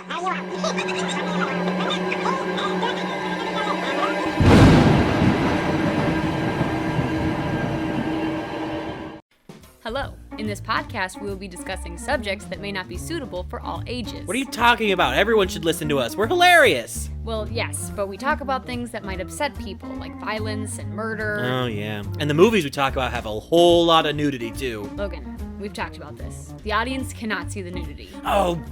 Hello. In this podcast, we will be discussing subjects that may not be suitable for all ages. What are you talking about? Everyone should listen to us. We're hilarious. Well, yes, but we talk about things that might upset people, like violence and murder. Oh, yeah. And the movies we talk about have a whole lot of nudity, too. Logan, we've talked about this. The audience cannot see the nudity. Oh.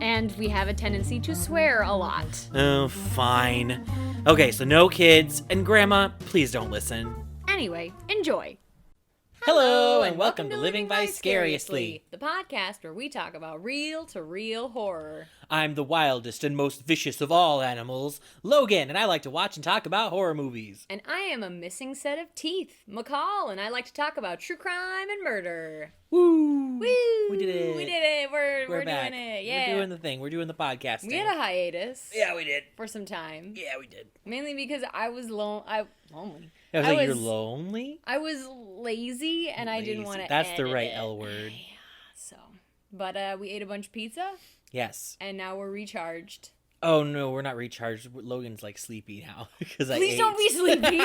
And we have a tendency to swear a lot. Oh, fine. Okay, so no kids. And Grandma, please don't listen. Anyway, enjoy. Hello, and welcome to Living Vicariously, the podcast where we talk about real-to-real horror. I'm the wildest and most vicious of all animals, Logan, and I like to watch and talk about horror movies. And I am a missing set of teeth, McCall, and I like to talk about true crime and murder. Woo! Woo! We did it. We did it. We're back. doing it. Yeah. We're doing the thing. We're doing the podcast We had a hiatus. Yeah, we did. For some time. Yeah, we did. Mainly because I was lonely. I was like, you're lonely? I was lazy and I didn't want to That's the right L word. Yeah, so. But we ate a bunch of pizza. Yes. And now we're recharged. Oh, no, we're not recharged. Logan's, like, sleepy now. Please don't be sleepy.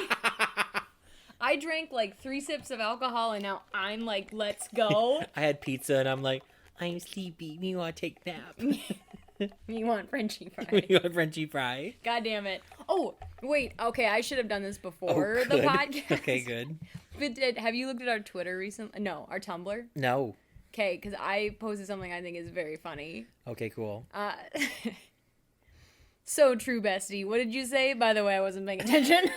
I drank, like, 3 sips of alcohol and now I'm like, let's go. I had pizza and I'm like, I'm sleepy. Me want to take a nap. You want Frenchie fry. You want Frenchie fry? God damn it. Oh, wait. Okay, I should have done this before the podcast. Okay, good. But have you looked at our Twitter recently? No, our Tumblr? No. Okay, because I posted something I think is very funny. Okay, cool. So true, bestie. What did you say? By the way, I wasn't paying attention.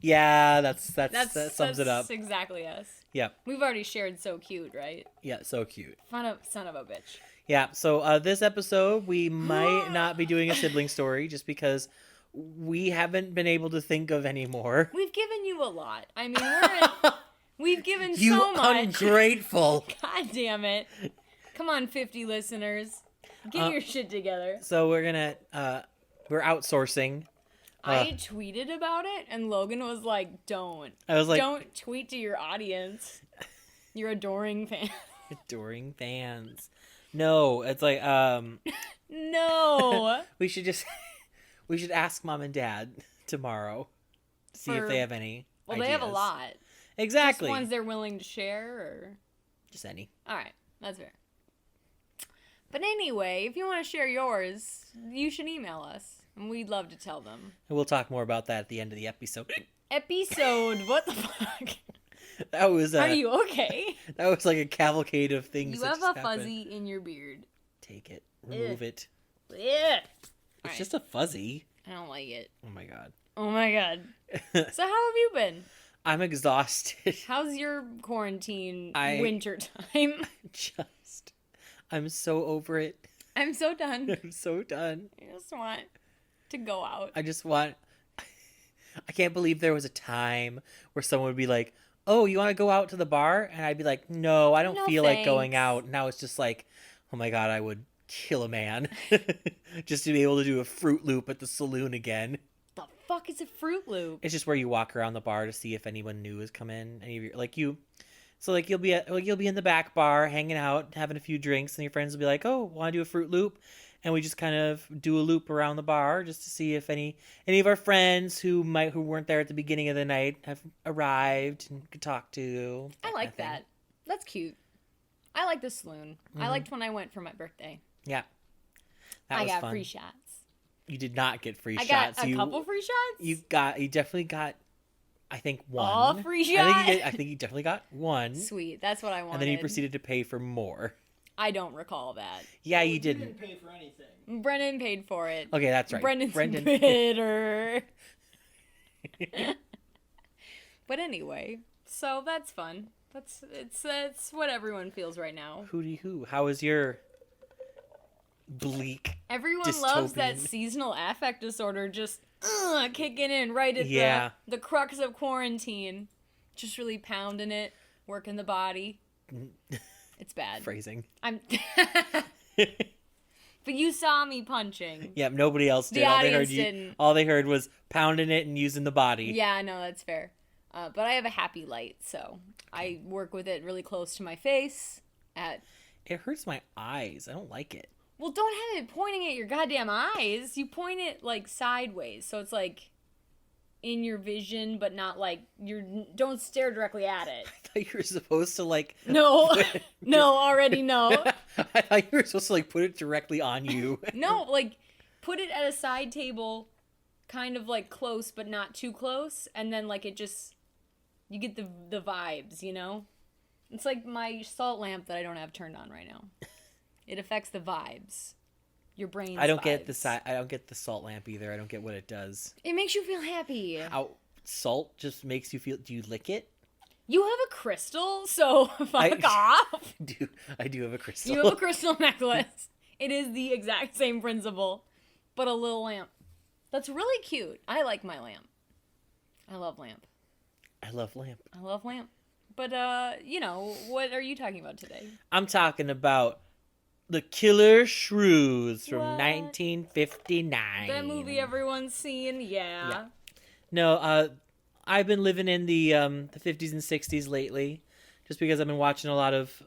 Yeah, that sums it up. That's exactly us. Yep. We've already shared so cute, right? Yeah, so cute. Son of a bitch. Yeah, so this episode, we might not be doing a sibling story just because we haven't been able to think of any more. We've given you a lot. I mean, we've given you so much. Ungrateful. God damn it. Come on, 50 listeners. Get your shit together. So we're outsourcing. I tweeted about it, and Logan was like, don't. I was like, don't tweet to your audience. Your adoring fans. Adoring fans. No, it's like, No. we should ask Mom and Dad tomorrow to see if they have any ideas. They have a lot. Exactly. Just ones they're willing to share, or? Just any. All right, that's fair. But anyway, if you want to share yours, you should email us, and we'd love to tell them. And we'll talk more about that at the end of the episode. What the fuck? That was. Are you okay? That was like a cavalcade of things. You have a fuzzy in your beard. Take it. Remove it. Yeah. It's just a fuzzy. I don't like it. Oh my god. Oh my god. So how have you been? I'm exhausted. How's your quarantine winter time? I'm so over it. I'm so done. I'm so done. I just want to go out. I can't believe there was a time where someone would be like, oh, you want to go out to the bar? And I'd be like, no, I don't feel like going out. Now it's just like, oh my god, I would kill a man just to be able to do a Fruit Loop at the saloon again. The fuck is a Fruit Loop? It's just where you walk around the bar to see if anyone new has come in. You'll be in the back bar hanging out, having a few drinks, and your friends will be like, oh, want to do a Fruit Loop? And we just kind of do a loop around the bar just to see if any of our friends who weren't there at the beginning of the night have arrived and could talk to. I like that. That's cute. I like the saloon. Mm-hmm. I liked when I went for my birthday. Yeah. That was fun. I got free shots. You did not get free shots. I got a couple free shots? You definitely got, I think, one. All free shots? I think you definitely got one. Sweet. That's what I wanted. And then you proceeded to pay for more. I don't recall that. Yeah, you didn't. You didn't pay for anything. Brennan paid for it. Okay, that's right. Brendan bitter. But anyway, so that's fun. It's what everyone feels right now. Hooty hoo. How is your bleak Everyone dystopian loves that seasonal affect disorder just kicking in right at the crux of quarantine. Just really pounding it, working the body. It's bad. Phrasing. But you saw me punching. Yeah, nobody else did. The audience didn't. All they heard was pounding it and using the body. Yeah, no, that's fair. But I have a happy light, so I work with it really close to my face. It hurts my eyes. I don't like it. Well, don't have it pointing at your goddamn eyes. You point it, like, sideways. So it's, like, in your vision, but not, like, don't stare directly at it. I thought you were supposed to, like... No. No, already no. I thought you were supposed to, like, put it directly on you. No, like, put it at a side table, kind of, like, close, but not too close. And then, like, it just... You get the vibes, you know? It's like my salt lamp that I don't have turned on right now. It affects the vibes. Your brain's I don't vibes. I don't get the salt lamp either. I don't get what it does. It makes you feel happy. How salt just makes you feel... Do you lick it? You have a crystal, so fuck off. I do have a crystal. You have a crystal necklace. It is the exact same principle, but a little lamp. That's really cute. I like my lamp. I love lamp. I love lamp. I love lamp. But, you know, what are you talking about today? I'm talking about The Killer Shrews from What? 1959. That movie everyone's seen, yeah. No, I've been living in the 50s and 60s lately, just because I've been watching a lot of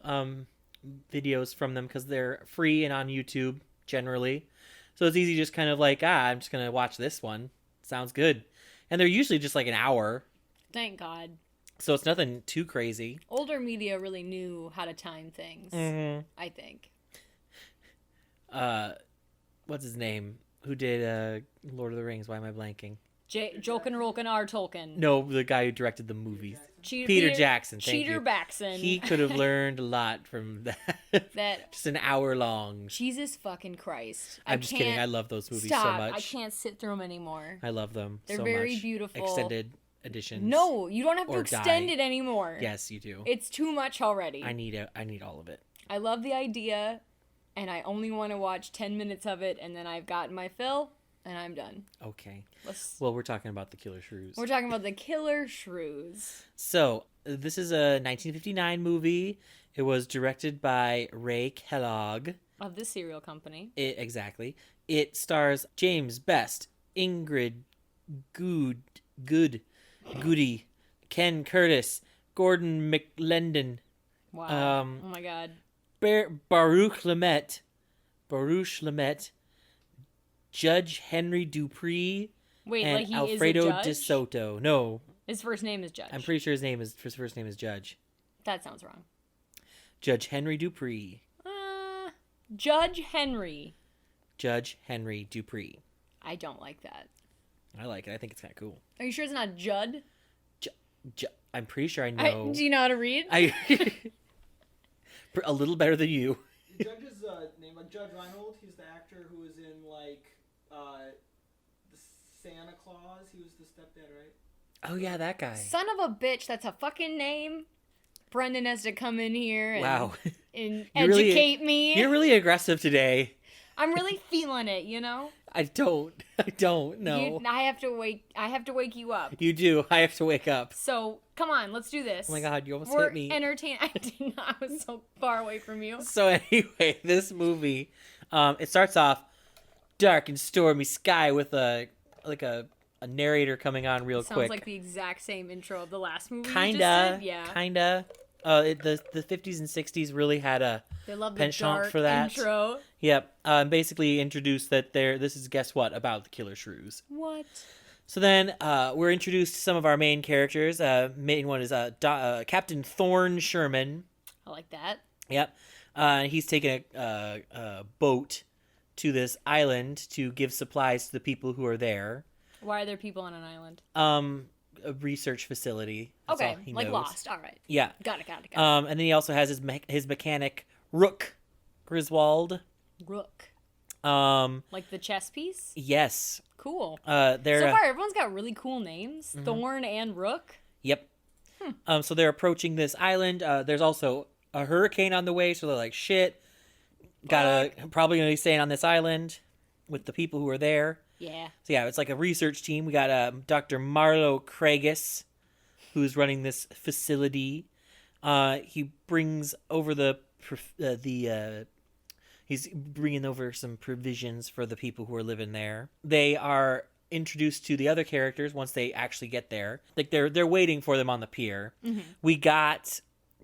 videos from them because they're free and on YouTube generally. So it's easy just kind of like, I'm just going to watch this one. Sounds good. And they're usually just like an hour. Thank God. So it's nothing too crazy. Older media really knew how to time things, I think. What's his name? Who did Lord of the Rings? Why am I blanking? Jokin' Rolkin' R. Tolkien. No, the guy who directed the movies. Peter Jackson. Thank Cheater you. Baxon. He could have learned a lot from that. That Just an hour long. Jesus fucking Christ. I'm just kidding. I love those movies stop. so much. I can't sit through them anymore. I love them. They're so very much. beautiful. Extended editions. No, you don't have to Or extend die. it anymore. Yes, you do. It's too much already. I need all of it. I love the idea, and I only want to watch 10 minutes of it, and then I've gotten my fill, and I'm done. Okay. Well, we're talking about The Killer Shrews. We're talking about The Killer Shrews. So, this is a 1959 movie. It was directed by Ray Kellogg. Of the cereal company. Exactly. It stars James Best, Ingrid Goody, Ken Curtis, Gordon McLendon. Wow. Oh my God. Baruch Lamette, Judge Henry Dupree, Wait, like he Alfredo is a judge? De Soto. No, his first name is Judge. I'm pretty sure his first name is Judge. That sounds wrong. Judge Henry Dupree. Judge Henry. Judge Henry Dupree. I don't like that. I like it. I think it's kind of cool. Are you sure it's not Judd? I'm pretty sure I know. Do you know how to read? A little better than you. The judge's name, Judge Reinhold. He's the actor who was in the Santa Claus. He was the stepdad, right? Oh yeah, that guy. Son of a bitch, that's a fucking name. Brendan has to come in here and educate me. You're really aggressive today. I'm really feeling it, you know? I don't know. I have to wake you up. You do. I have to wake up. So, come on, let's do this. Oh my God, you almost We're hit me. entertained. I did not. I was so far away from you. So anyway, this movie, it starts off dark and stormy sky with a narrator coming on real quick. Sounds like the exact same intro of the last movie. Kinda. Yeah. Kinda. The 50s and 60s really had a They love the penchant dark for that. intro. Yep. Basically introduced that this is, guess what, about the Killer Shrews. What? So then we're introduced to some of our main characters. Main one is Captain Thorne Sherman. I like that. Yep. He's taking a boat to this island to give supplies to the people who are there. Why are there people on an island? A research facility. That's okay, all he like knows. Lost. All right. Yeah. Got it. And then he also has his mechanic Rook Griswold. Rook. Like the chess piece? Yes. Cool. So far, everyone's got really cool names. Mm-hmm. Thorn and Rook. Yep. So they're approaching this island. There's also a hurricane on the way, so they're like, shit. Probably gonna be staying on this island with the people who are there. Yeah. So yeah, it's like a research team. We got Dr. Marlo Craigus, who's running this facility. He brings over he's bringing over some provisions for the people who are living there. They are introduced to the other characters once they actually get there. Like they're waiting for them on the pier. Mm-hmm. We got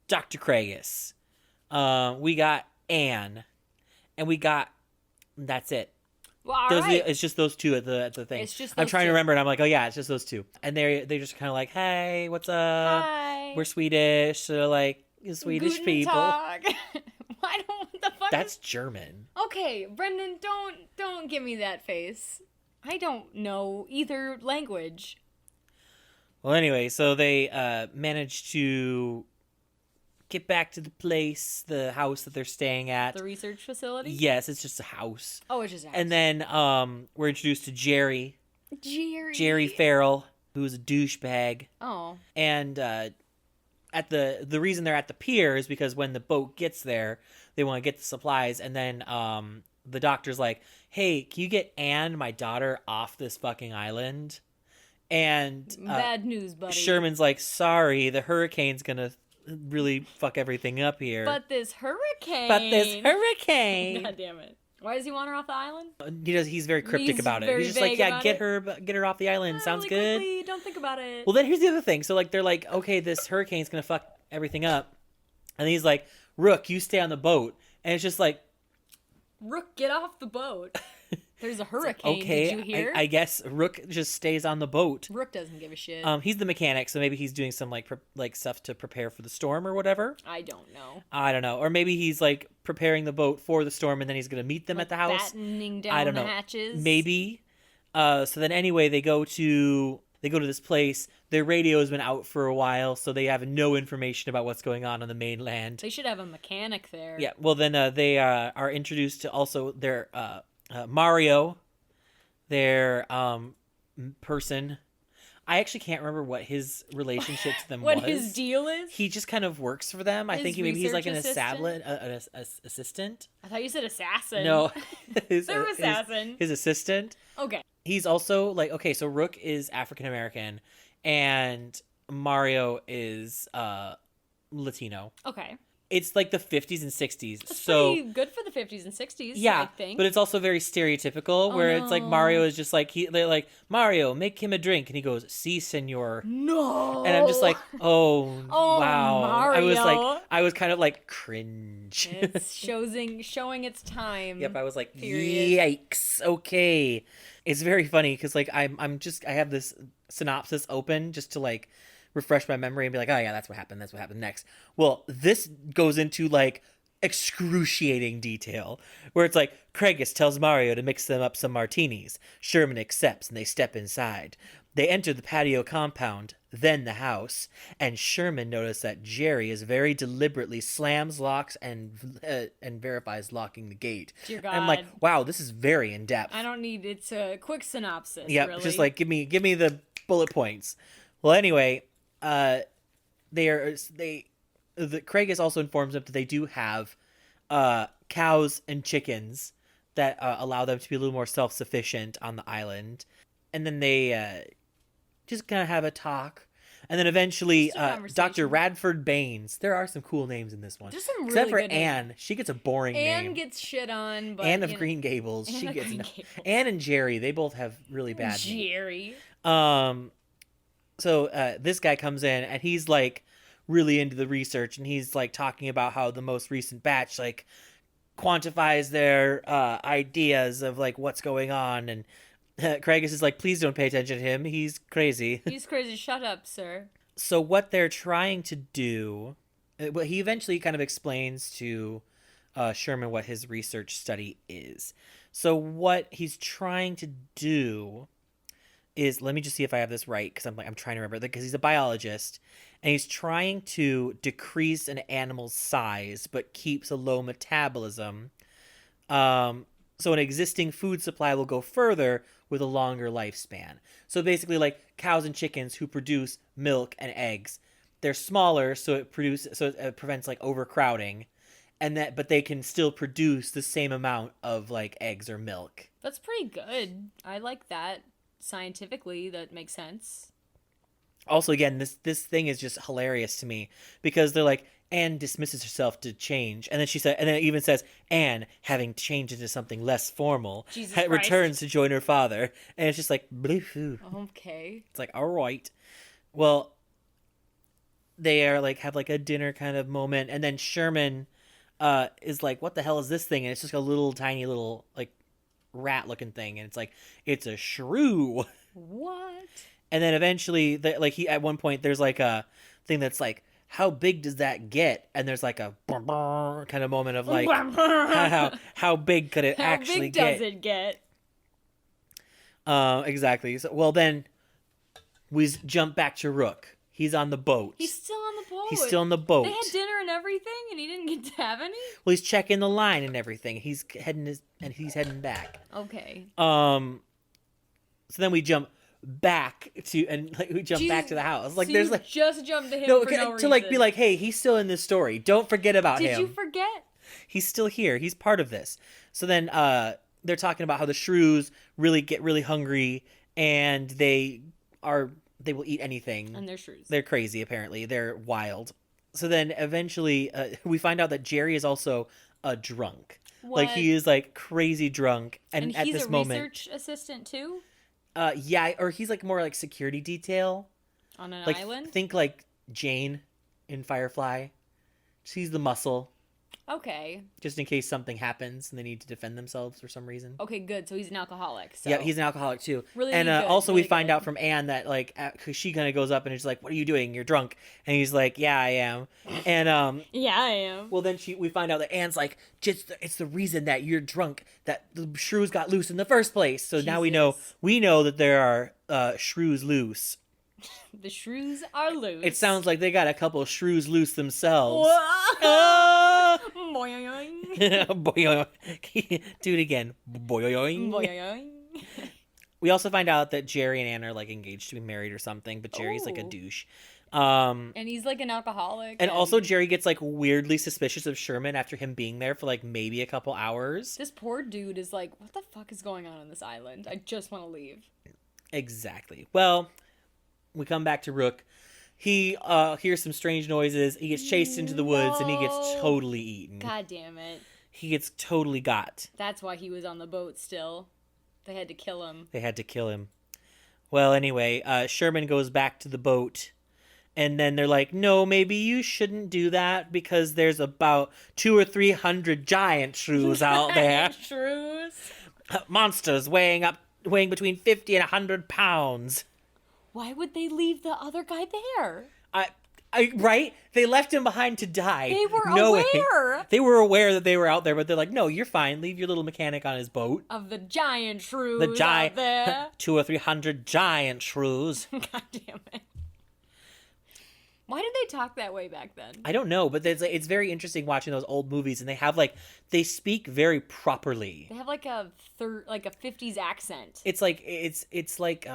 Dr. Craigus. We got Anne, and we got That's it. Well, all right. It's just those two at the thing. It's just I'm those trying to two. remember, and I'm like, oh yeah, it's just those two. And they're just kind of like, hey, what's up? Hi. We're Swedish, so like Swedish Guten people. Tag. I don't. What the fuck? That's German. Okay, Brendan, don't give me that face. I don't know either language. Well, anyway, so they managed to get back to the place, the house that they're staying at. The research facility? Yes, it's just a house. Oh, it's just a house. And then we're introduced to Jerry Jerry Farrell, who is a douchebag. Oh. And at the reason they're at the pier is because when the boat gets there, they want to get the supplies, and then the doctor's like, "Hey, can you get Anne, my daughter, off this fucking island?" And Bad news, buddy. Sherman's like, "Sorry, the hurricane's gonna really fuck everything up here." But this hurricane. God damn it. Why does he want her off the island? He's very cryptic He's about it. very He's just like, vague "Yeah, about get her off the island. Sounds Really good." quickly, don't think about it. Well, then here's the other thing. So like they're like, "Okay, this hurricane's gonna fuck everything up," and he's like, "Rook, you stay on the boat," and it's just like, Rook, get off the boat. There's a hurricane. okay, Did you hear? I guess Rook just stays on the boat. Rook doesn't give a shit. He's the mechanic, so maybe he's doing some like stuff to prepare for the storm or whatever. I don't know. I don't know, or maybe he's like preparing the boat for the storm, and then he's gonna meet them at the house. Battening down I don't the know. hatches. Maybe. So then anyway, they go to this place. Their radio has been out for a while, so they have no information about what's going on the mainland. They should have a mechanic there. Yeah. Well, then they are introduced to also their Mario, their person. I actually can't remember what his relationship to them What was. his deal is? He just kind of works for them. I His think maybe he's like an research assistant. I thought you said assassin. No, They're assassin. His assistant. Okay. He's also like, okay, so Rook is African American, and Mario is Latino. Okay. It's like the 50s and 60s. That's so pretty good for the 50s and 60s, yeah, I think. but it's also very stereotypical where it's like no. Mario is just like they're like, "Mario, make him a drink," and he goes, "Si, senor." No. And I'm just like, oh wow. Mario. I was kind of like cringe. It's showing its time. Yep, I was like, Period. yikes. Okay. It's very funny because like I have this synopsis open just to like refresh my memory and be like, oh yeah, that's what happened next. Well, this goes into like excruciating detail where it's like Craigus tells Mario to mix them up some martinis. Sherman accepts and they step inside. They enter the patio compound, then the house, and Sherman noticed that Jerry is very deliberately slams, locks, and verifies locking the gate. Dear God. I'm like, wow, this is very in depth. I don't need it's a quick synopsis. Yeah, really. just like give me the bullet points. Well, anyway, Craigus also informs them that they do have cows and chickens that allow them to be a little more self-sufficient on the island, and then they just kind of have a talk, and then eventually Just a conversation. Dr. Radford Baines. There are some cool names in this one. There's some really Except for good names. Anne, she gets a boring Anne name. gets shit on, but Anne of you know, Green Gables. Anne She of gets Green no. Gables. Anne and Jerry, they both have really bad names. Jerry. So this guy comes in and he's like really into the research, and he's like talking about how the most recent batch like quantifies their ideas of like what's going on, and Craigus is like, please don't pay attention to him, he's crazy. He's crazy. Shut up, sir. So what they're trying to do, well, he eventually kind of explains to Sherman what his research study is. So what he's trying to do is, let me just see if I have this right, because I'm trying to remember, because he's a biologist, and he's trying to decrease an animal's size but keeps a low metabolism. So an existing food supply will go further with a longer lifespan. So basically, like cows and chickens who produce milk and eggs, they're smaller, so it prevents like overcrowding, but they can still produce the same amount of like eggs or milk. That's pretty good. I like that. Scientifically, that makes sense. Also, again, this thing is just hilarious to me because they're like, Anne dismisses herself to change, and then and then it even says, Anne, having changed into something less formal, Jesus Christ. returns to join her father, and it's just like, blue. Okay. It's like, all right. Well, they are like have like a dinner kind of moment, and then Sherman is like, what the hell is this thing? And it's just a little tiny little like rat-looking thing, and it's a shrew. What? And then eventually, at one point, there's like a thing that's like, how big does that get? And there's like a kind of moment of like, how big could it actually get? How big does it get? Exactly. So, well, then we jump back to Rook. He's on the boat. He's still on the boat. He's still on the boat. They had dinner and everything, and he didn't get to have any? Well, he's checking the line and everything. He's heading back. Okay. So then we jump back to back to the house. Like so there's you like just jumped to him no, for no reason. to like be like, hey, he's still in this story. Don't forget about him. Did you forget? He's still here. He's part of this. So then they're talking about how the shrews get really hungry, and they will eat anything. And they're shrews. They're crazy, apparently. They're wild. So then eventually we find out that Jerry is also a drunk. What? Like he is like crazy drunk. And at he's this a moment, research assistant too? yeah, or he's like more like security detail. On an Like island? think like Jane in Firefly. She's the muscle. Okay. Just in case something happens and they need to defend themselves for some reason. Okay, good. So he's an alcoholic. So. Yeah, he's an alcoholic too. Really and good, also really we find good. out from Anne that like, cause she kind of goes up and is like, "What are you doing? You're drunk." And he's like, "Yeah, I am." And Yeah, I am. well, then we find out that Anne's like, it's the reason that you're drunk, that the shrews got loose in the first place. So now we know that there are shrews loose. The shrews are loose. It sounds like they got a couple of shrews loose themselves. Boing. Boing. Do it again. Boing. Boing. We also find out that Jerry and Anne are like engaged to be married or something, but Jerry's like a Oh. douche. And he's like an alcoholic. And also Jerry gets like weirdly suspicious of Sherman after him being there for like maybe a couple hours. This poor dude is like, what the fuck is going on this island? I just want to leave. Exactly. Well, we come back to Rook. He hears some strange noises. He gets chased into the woods and he gets No. totally eaten. God damn it. He gets totally got. That's why he was on the boat still. They had to kill him. They had to kill him. Well, anyway, Sherman goes back to the boat. And then they're like, no, maybe you shouldn't do that because there's about 200 or 300 giant shrews out there. Shrews. Monsters weighing between 50 and 100 pounds. Why would they leave the other guy there? Right? They left him behind to die. They were knowing- aware. They were aware that they were out there, but they're like, no, you're fine. Leave your little mechanic on his boat. Of the giant shrews The giant, out there. 200 or 300 giant shrews. God damn it. Why did they talk that way back then? I don't know, but it's very interesting watching those old movies, and they speak very properly. They have like a 50s accent. It's like it's like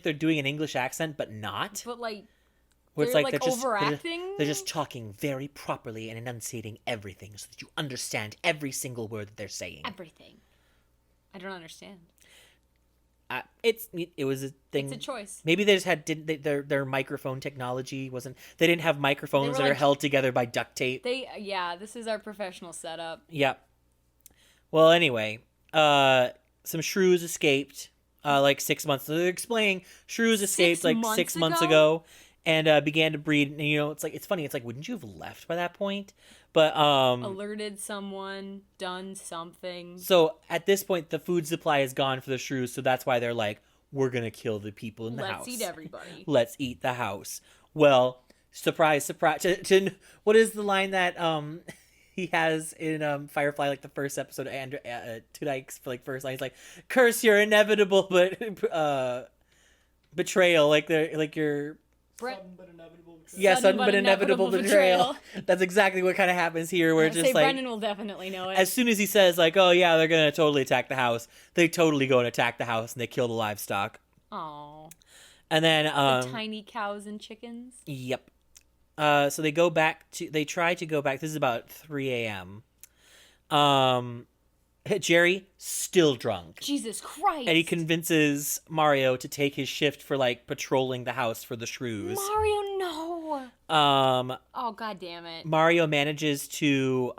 they're doing an English accent, but not. But like Where it's they're like like they're just overacting. they're just talking very properly and enunciating everything so that you understand every single word that they're saying. Everything. I don't understand. It was a thing. It's a choice. Maybe they just their microphone technology wasn't. They didn't have microphones that are like- held together by duct tape. This is our professional setup. Yep. Well, anyway, some shrews escaped. Like 6 months. So they're explaining shrews escaped like 6 months ago, and began to breed. And it's funny. It's like, wouldn't you have left by that point? But Alerted someone, done something. so at this point, the food supply is gone for the shrews. So that's why they're like, we're gonna kill the people in the house. Let's eat everybody. Let's eat the house. Well, surprise, surprise. What is the line that he has in Firefly, like the first episode of Two Dykes for like first line? He's like, "Curse your inevitable betrayal, like your Sudden but inevitable betrayal. yeah, sudden but inevitable betrayal." That's exactly what kind of happens here, where it's just like Brendan will definitely know it. as soon as he says like, "Oh yeah, they're gonna totally attack the house," they totally go and attack the house and they kill the livestock. Aww. And then The tiny cows and chickens. Yep. So they try to go back. This is about 3 a.m. Jerry, still drunk. Jesus Christ. And he convinces Mario to take his shift for, like, patrolling the house for the shrews. Mario, no. Oh, God damn it. Mario manages to,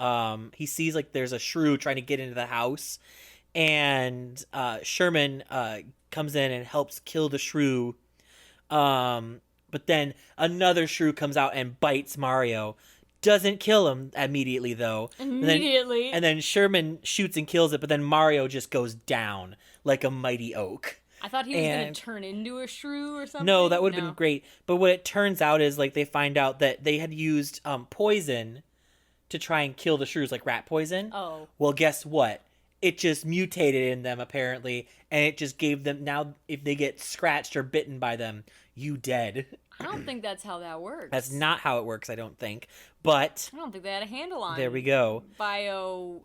he sees, like, there's a shrew trying to get into the house. And Sherman comes in and helps kill the shrew. But then another shrew comes out and bites Mario, Doesn't kill him immediately, though. Immediately. And then Sherman shoots and kills it, but then Mario just goes down like a mighty oak. I thought he was going to turn into a shrew or something. No, that would have been great. But what it turns out is, like, they find out that they had used poison to try and kill the shrews, like rat poison. Oh. Well, guess what? It just mutated in them, apparently, and it just gave them, now if they get scratched or bitten by them, you dead. I don't think that's how that works. That's not how it works, I don't think. But I don't think they had a handle on there we go.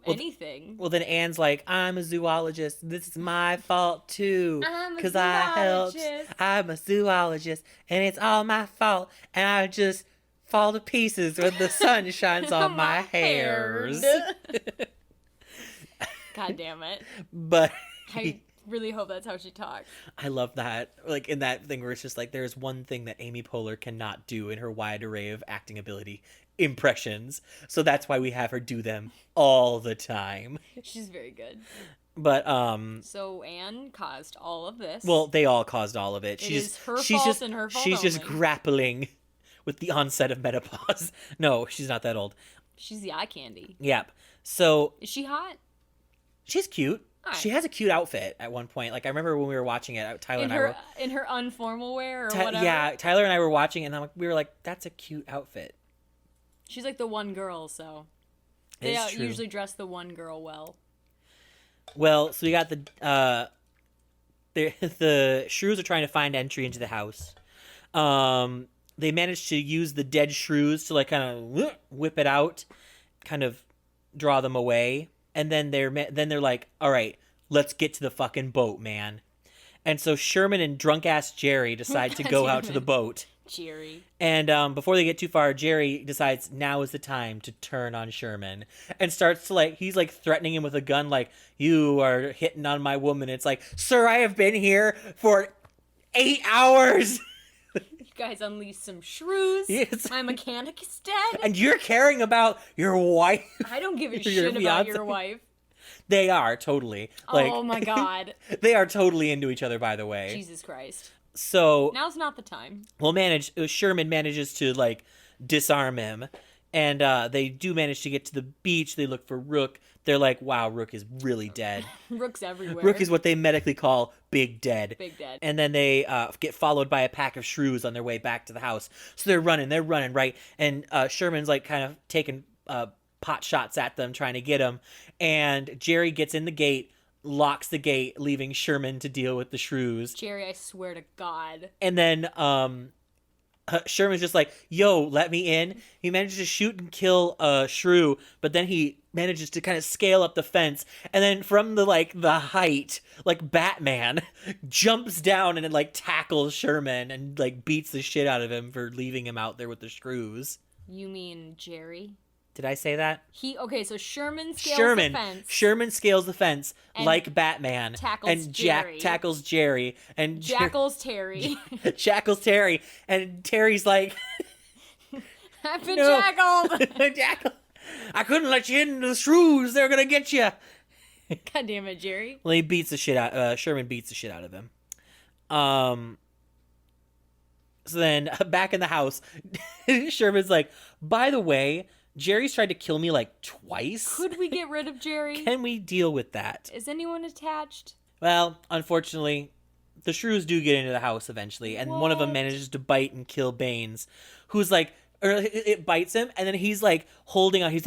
Anything. Well, then Anne's like, I'm a zoologist. This is my fault, too. I'm a Because I helped. zoologist. I'm a zoologist, and it's all my fault. And I just fall to pieces when the sun shines on my hairs. God damn it. But I really hope that's how she talks. I love that. Like, in that thing where it's just like, there's one thing that Amy Poehler cannot do in her wide array of acting ability. Impressions. So that's why we have her do them all the time. She's very good. But so Anne caused all of this. well, they all caused all of it. She's fault and her fault She's just only. grappling with the onset of menopause. No, she's not that old. She's the eye candy. Yep. So Is she hot? she's cute. Alright. She has a cute outfit at one point. Like, I remember when we were watching it, Tyler In and I were her unformal wear or whatever? yeah, Tyler and I were watching, and we were like, "That's a cute outfit." She's like the one girl, so It they is true. usually dress the one girl well. Well, so we got the shrews are trying to find entry into the house. They managed to use the dead shrews to like kind of whip it out, kind of draw them away, and then they're like, "All right, let's get to the fucking boat, man." And so Sherman and drunk ass Jerry decide to go out to the boat. Jerry. And before they get too far, Jerry decides now is the time to turn on Sherman and starts to he's threatening him with a gun, like, "You are hitting on my woman." It's like, "Sir, I have been here for 8 hours." You guys unleashed some shrews. Yes. My mechanic is dead. And you're caring about your wife. I don't give a Your shit about your fiancé. wife. They are totally. Oh my god. They are totally into each other, by the way. Jesus Christ. So Now's not the time. Sherman manages to disarm him, and they do manage to get to the beach. They look for Rook. They're like, "Wow, Rook is really dead." Rook's everywhere. Rook is what they medically call big dead. Big dead. And then they get followed by a pack of shrews on their way back to the house. So they're running, right? And Sherman's kind of taking pot shots at them, trying to get them. And Jerry gets in the gate, locks the gate, leaving Sherman to deal with the shrews. Jerry, I swear to God. And then Sherman's just like, "Yo, let me in." He manages to shoot and kill a shrew, but then he manages to kind of scale up the fence, and then from the height, like Batman, jumps down and tackles Sherman and beats the shit out of him for leaving him out there with the shrews. You mean Jerry? Did I say that? So Sherman scales the fence. Sherman scales the fence And like Batman. tackles and Jack Jerry. tackles Jerry. And Jackals Terry. Jackals Terry. And Terry's like, I've been "No." jackaled. Jackal, "I couldn't let you into the shrews. They're gonna get you." God damn it, Jerry. Well, he beats the shit out. Sherman beats the shit out of him. So then, back in the house, Sherman's like, "By the way, Jerry's tried to kill me twice. Could we get rid of Jerry? Can we deal with that?" Is anyone attached? Well, unfortunately, the shrews do get into the house eventually, and one of them What? manages to bite and kill Baines, who's it bites him, and then he's holding on. He's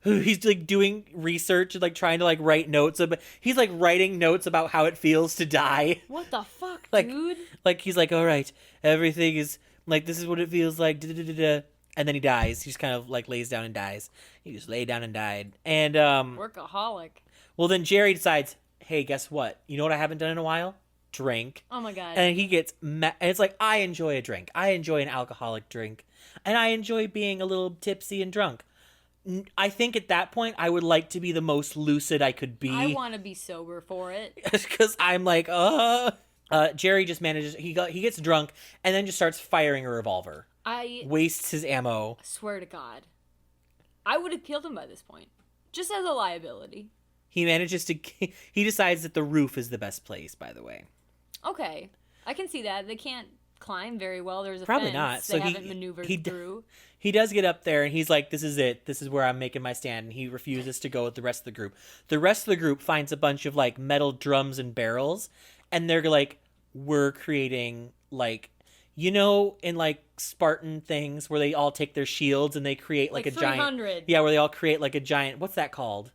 he's doing research and trying to write notes. He's writing notes about how it feels to die. What the fuck, Like- dude? He's like, "All right, everything is this is what it feels like." And then he dies. He just kind of lays down and dies. He just laid down and died. And Workaholic. well, then Jerry decides, "Hey, guess what? You know what I haven't done in a while? Drink." Oh my god. And he gets and it's I enjoy a drink. I enjoy an alcoholic drink. And I enjoy being a little tipsy and drunk. I think at that point, I would like to be the most lucid I could be. I want to be sober for it. Because I'm Jerry just manages, he gets drunk and then just starts firing a revolver. I Wastes his ammo. swear to God. I would have killed him by this point. Just as a liability. He manages to, he decides that the roof is the best place, by the way. Okay. I can see that. They can't climb very well. There's a Probably fence not. they So haven't maneuvered through. He does get up there and he's like, this is it. This is where I'm making my stand. And he refuses to go with the rest of the group. The rest of the group finds a bunch of like metal drums and barrels. And they're like, we're creating like, you know, in like Spartan things where they all take their shields and they create like a 300. giant. Yeah, where they all create like a giant. What's that called?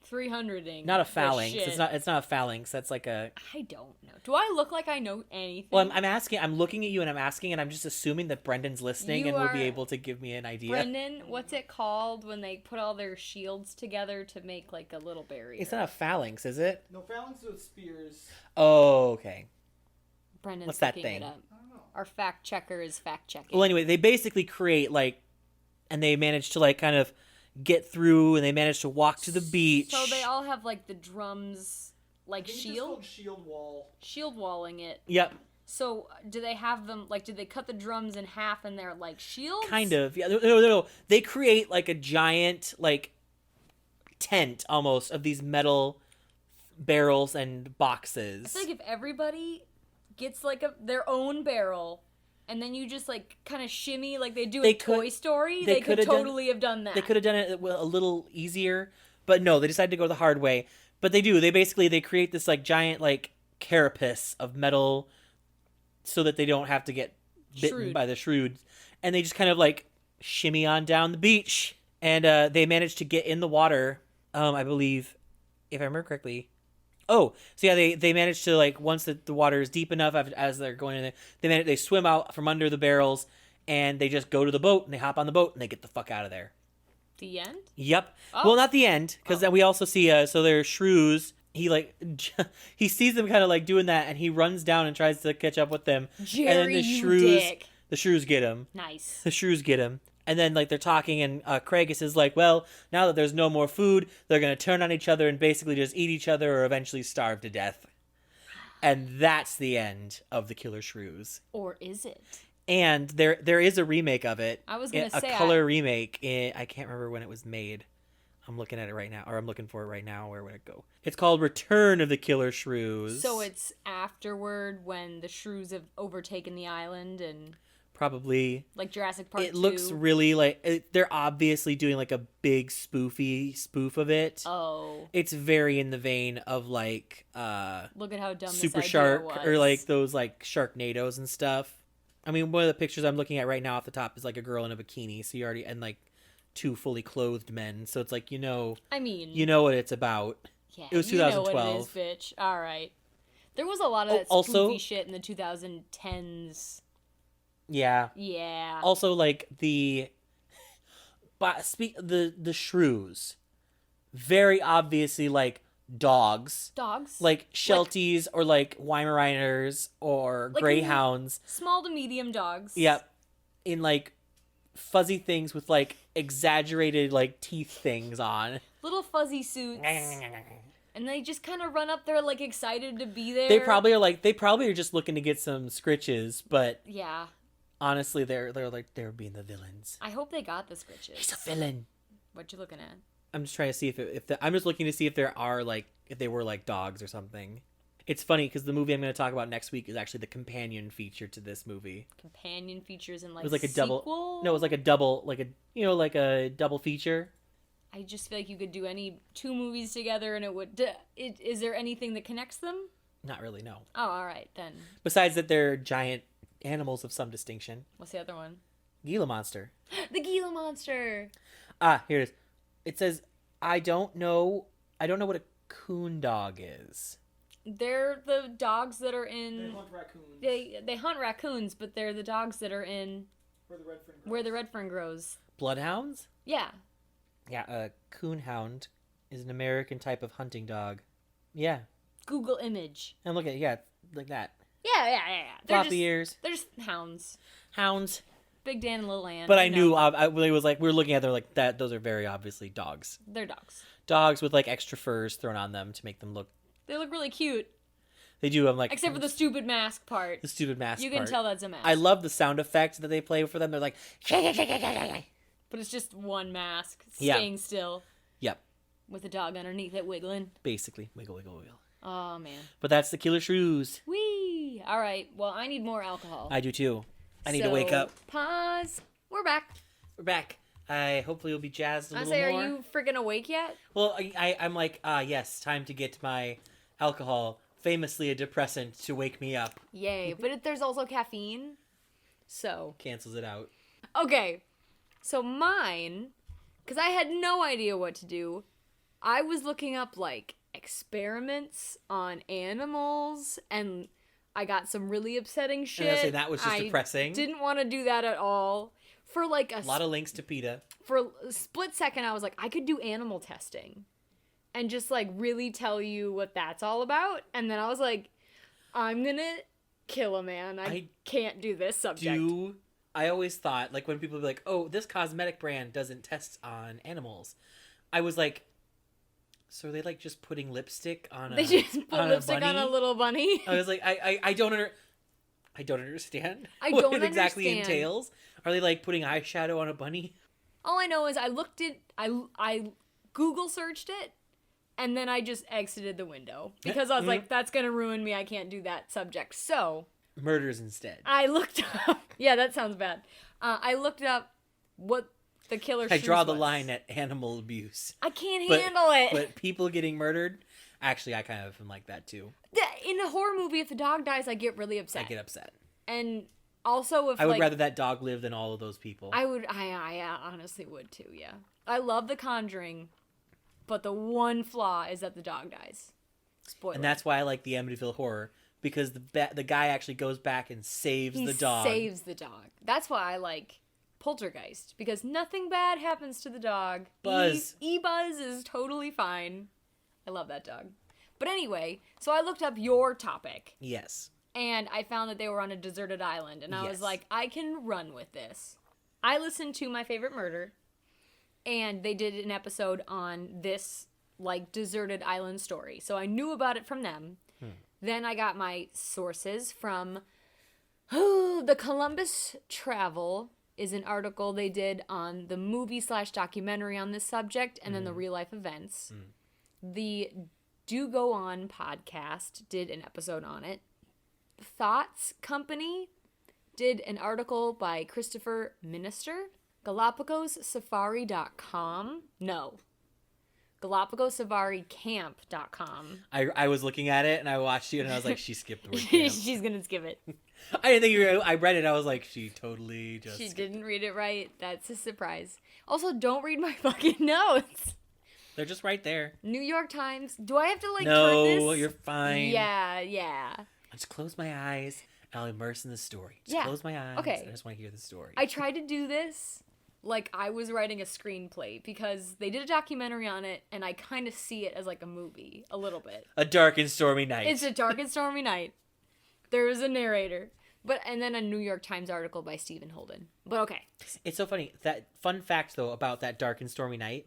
300ing. Not a phalanx. It's not a phalanx. That's like a. I don't know. Do I look like I know anything? Well, I'm asking. I'm looking at you and I'm asking, and I'm just assuming that Brendan's listening and will be able to give me an idea. Brendan, what's it called when they put all their shields together to make like a little barrier? It's not a phalanx, is it? No, phalanxes with spears. Oh, okay. Brendan's What's that looking thing? it up. I don't know. Our fact checker is fact checking. Well, anyway, they basically create like, and they manage to like kind of get through, and they manage to walk to the beach. So they all have like the drums, like I think it's called shield shield wall. walling it. Yep, So do they have them like? Did they cut the drums in half and they're like shields? kind of. Yeah, no. They create like a giant like tent almost of these metal barrels and I boxes. feel like if everybody gets like their own barrel, and then you just like kind of shimmy like they do in Toy Story, they could totally have done that. They could have done it a little easier, but no, they decided to go the hard way. But they do. They create this like giant like carapace of metal, so that they don't have to get bitten by the shrews, and they just kind of like shimmy on down the beach, and they manage to get in the water. I believe, if I remember correctly. Oh, so yeah, they manage to like once the water is deep enough as they're going in there, they swim out from under the barrels, and they just go to the boat and they hop on the boat and they get the fuck out of there. The end? Yep. Oh. Well, not the end, because then we also see so there's Shrews. He like he sees them kind of like doing that, and he runs down and tries to catch up with them. Jerry, and then the Shrews get him. Nice. The Shrews get him. And then, like, they're talking, and Craigus is like, well, now that there's no more food, they're going to turn on each other and basically just eat each other or eventually starve to death. And that's the end of The Killer Shrews. Or is it? And there is a remake of it. I was going to say. A color remake. I can't remember when it was made. I'm looking at it right now, or I'm looking for it right now. Where would it go? It's called Return of the Killer Shrews. So it's afterward when the Shrews have overtaken the island and... Probably. Like Jurassic Park 2. It looks really like they're obviously doing like a big spoof of it. Oh. It's very in the vein of like look at how dumb Super this idea Shark was. or like those like Sharknadoes and stuff. I mean, one of the pictures I'm looking at right now off the top is like a girl in a bikini, so you already and like two fully clothed men. So it's like I mean, you know what it's about. Yeah, it was 2012. You know what it is, bitch. All right. There was a lot of that spoofy shit in the 2010s. Yeah. Yeah. Also, like the shrews, very obviously like dogs. Dogs. Like Shelties or like Weimaraners or like Greyhounds. Small to medium dogs. Yep. In like fuzzy things with like exaggerated like teeth things on. Little fuzzy suits. And they just kind of run up there like excited to be there. They probably are just looking to get some scritches, but yeah. Honestly, they're being the villains. I hope they got the scritches. He's a villain. What you looking at? I'm just trying to see I'm just looking to see if there are like if they were like dogs or something. It's funny because the movie I'm going to talk about next week is actually the companion feature to this movie. Companion features and like it was like a sequel? double. No, it was like a double, like a double feature. I just feel like you could do any two movies together and it would. Is there anything that connects them? Not really, no. Oh, all right then. Besides that, they're giant animals of some distinction. What's the other one? Gila monster. The Gila monster. Ah, here it is. It says, I don't know what a coon dog is. They're the dogs that are in. They hunt raccoons. They hunt raccoons, but they're the dogs that are in where the red fern grows. Bloodhounds? Yeah. Yeah, a coonhound is an American type of hunting dog. Yeah. Google image. And look at like that. Yeah. Floppy ears. They're just hounds. Hounds. Big Dan and Little Ann. But I knew I was like we were looking at them like that. Those are very obviously dogs. They're dogs. Dogs with like extra furs thrown on them to make them look. They look really cute. They do. I'm like except for the stupid mask part. The stupid mask. You can tell that's a mask. I love the sound effects that they play for them. They're like. But it's just one mask staying still. Yep. With a dog underneath it wiggling. Basically, wiggle, wiggle, wiggle. Oh man. But that's the Killer Shrews. Whee! Yay! All right. Well, I need more alcohol. I do too. I need to wake up. Pause. We're back. We're back. Hopefully you'll be jazzed a little Are more. you freaking awake yet? Well, I'm like, yes, time to get my alcohol, famously a depressant, to wake me up. Yay. But there's also caffeine. So. Cancels it out. Okay. So mine, because I had no idea what to do, I was looking up, like, experiments on animals, and I got some really upsetting shit. And I say that was just depressing. Didn't want to do that at all. For like a lot of links to PETA. For a split second, I was like, I could do animal testing and just like really tell you what that's all about. And then I was like, I'm gonna kill a man. I can't do this subject. I always thought, like, when people be like, oh, this cosmetic brand doesn't test on animals, I was like, so are they like just putting lipstick on a They just put lipstick on a little bunny? I was like, I don't understand I what don't it exactly understand. entails. Are they like putting eyeshadow on a bunny? All I know is I Google searched it, and then I just exited the window because I was like, that's gonna ruin me. I can't do that subject. So murders instead. I looked up. Yeah, that sounds bad. I looked up what the killer. I draw Shrews the was. line at animal abuse. I can't handle it. But people getting murdered, actually, I kind of am like that too. In a horror movie, if the dog dies, I get really upset. I get upset. And also, if I would rather that dog live than all of those people. I honestly would too. Yeah, I love The Conjuring, but the one flaw is that the dog dies. Spoiler. And that's why I like the Amityville Horror, because the guy actually goes back and saves the dog. Saves the dog. That's why I like Poltergeist, because nothing bad happens to the dog. Buzz. Buzz is totally fine. I love that dog. But anyway, so I looked up your topic. Yes. And I found that they were on a deserted island. And I was like, I can run with this. I listened to My Favorite Murder. And they did an episode on this, like, deserted island story. So I knew about it from them. Then I got my sources from the Columbus Travel is an article they did on the movie/documentary on this subject. And then the real life events. The Do Go On podcast did an episode on it. Thoughts Company did an article by Christopher Minister. GalapagosSafari.com. No. GalapagosSafariCamp.com. I was looking at it and I watched you and I was like, she skipped the word camp. She's gonna skip it. I didn't think you were, I read it. I was like, she totally just. She didn't read it right. That's a surprise. Also, don't read my fucking notes. They're just right there. New York Times. Do I have to turn No, this? you're fine. Yeah. I'll just close my eyes and I'll immerse in the story. Just Yeah. close my eyes. Okay. I just want to hear the story. I tried to do this like I was writing a screenplay because they did a documentary on it and I kind of see it as like a movie a little bit. A dark and stormy night. It's a dark and stormy night. There is a narrator. And then a New York Times article by Stephen Holden. But okay. It's so funny. That fun fact though about that dark and stormy night,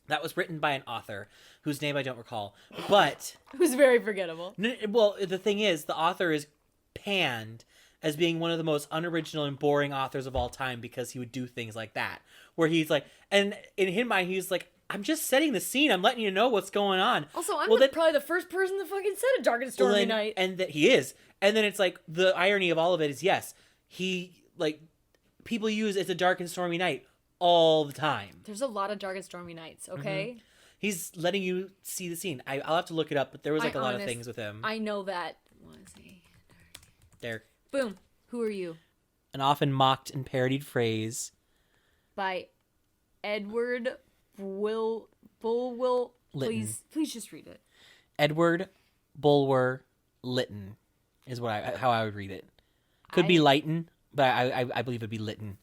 that was written by an author whose name I don't recall. But It was very forgettable. well, the thing is, the author is panned as being one of the most unoriginal and boring authors of all time because he would do things like that. Where he's like, and in his mind, he's like, I'm just setting the scene. I'm letting you know what's going on. Also, I'm Well, probably the first person to fucking said a dark and stormy night. And that he is. And then it's like, the irony of all of it is, yes, he, like, people use it's a dark and stormy night all the time. There's a lot of dark and stormy nights, okay? He's letting you see the scene. I'll have to look it up, but there was like a lot of things with him. I know that. There. Boom. Who are you? An often mocked and parodied phrase. By Edward Bulwer. Lytton. Please just read it. Edward Bulwer Lytton is how I would read it. Could be Lytton, but I believe it'd be Lytton.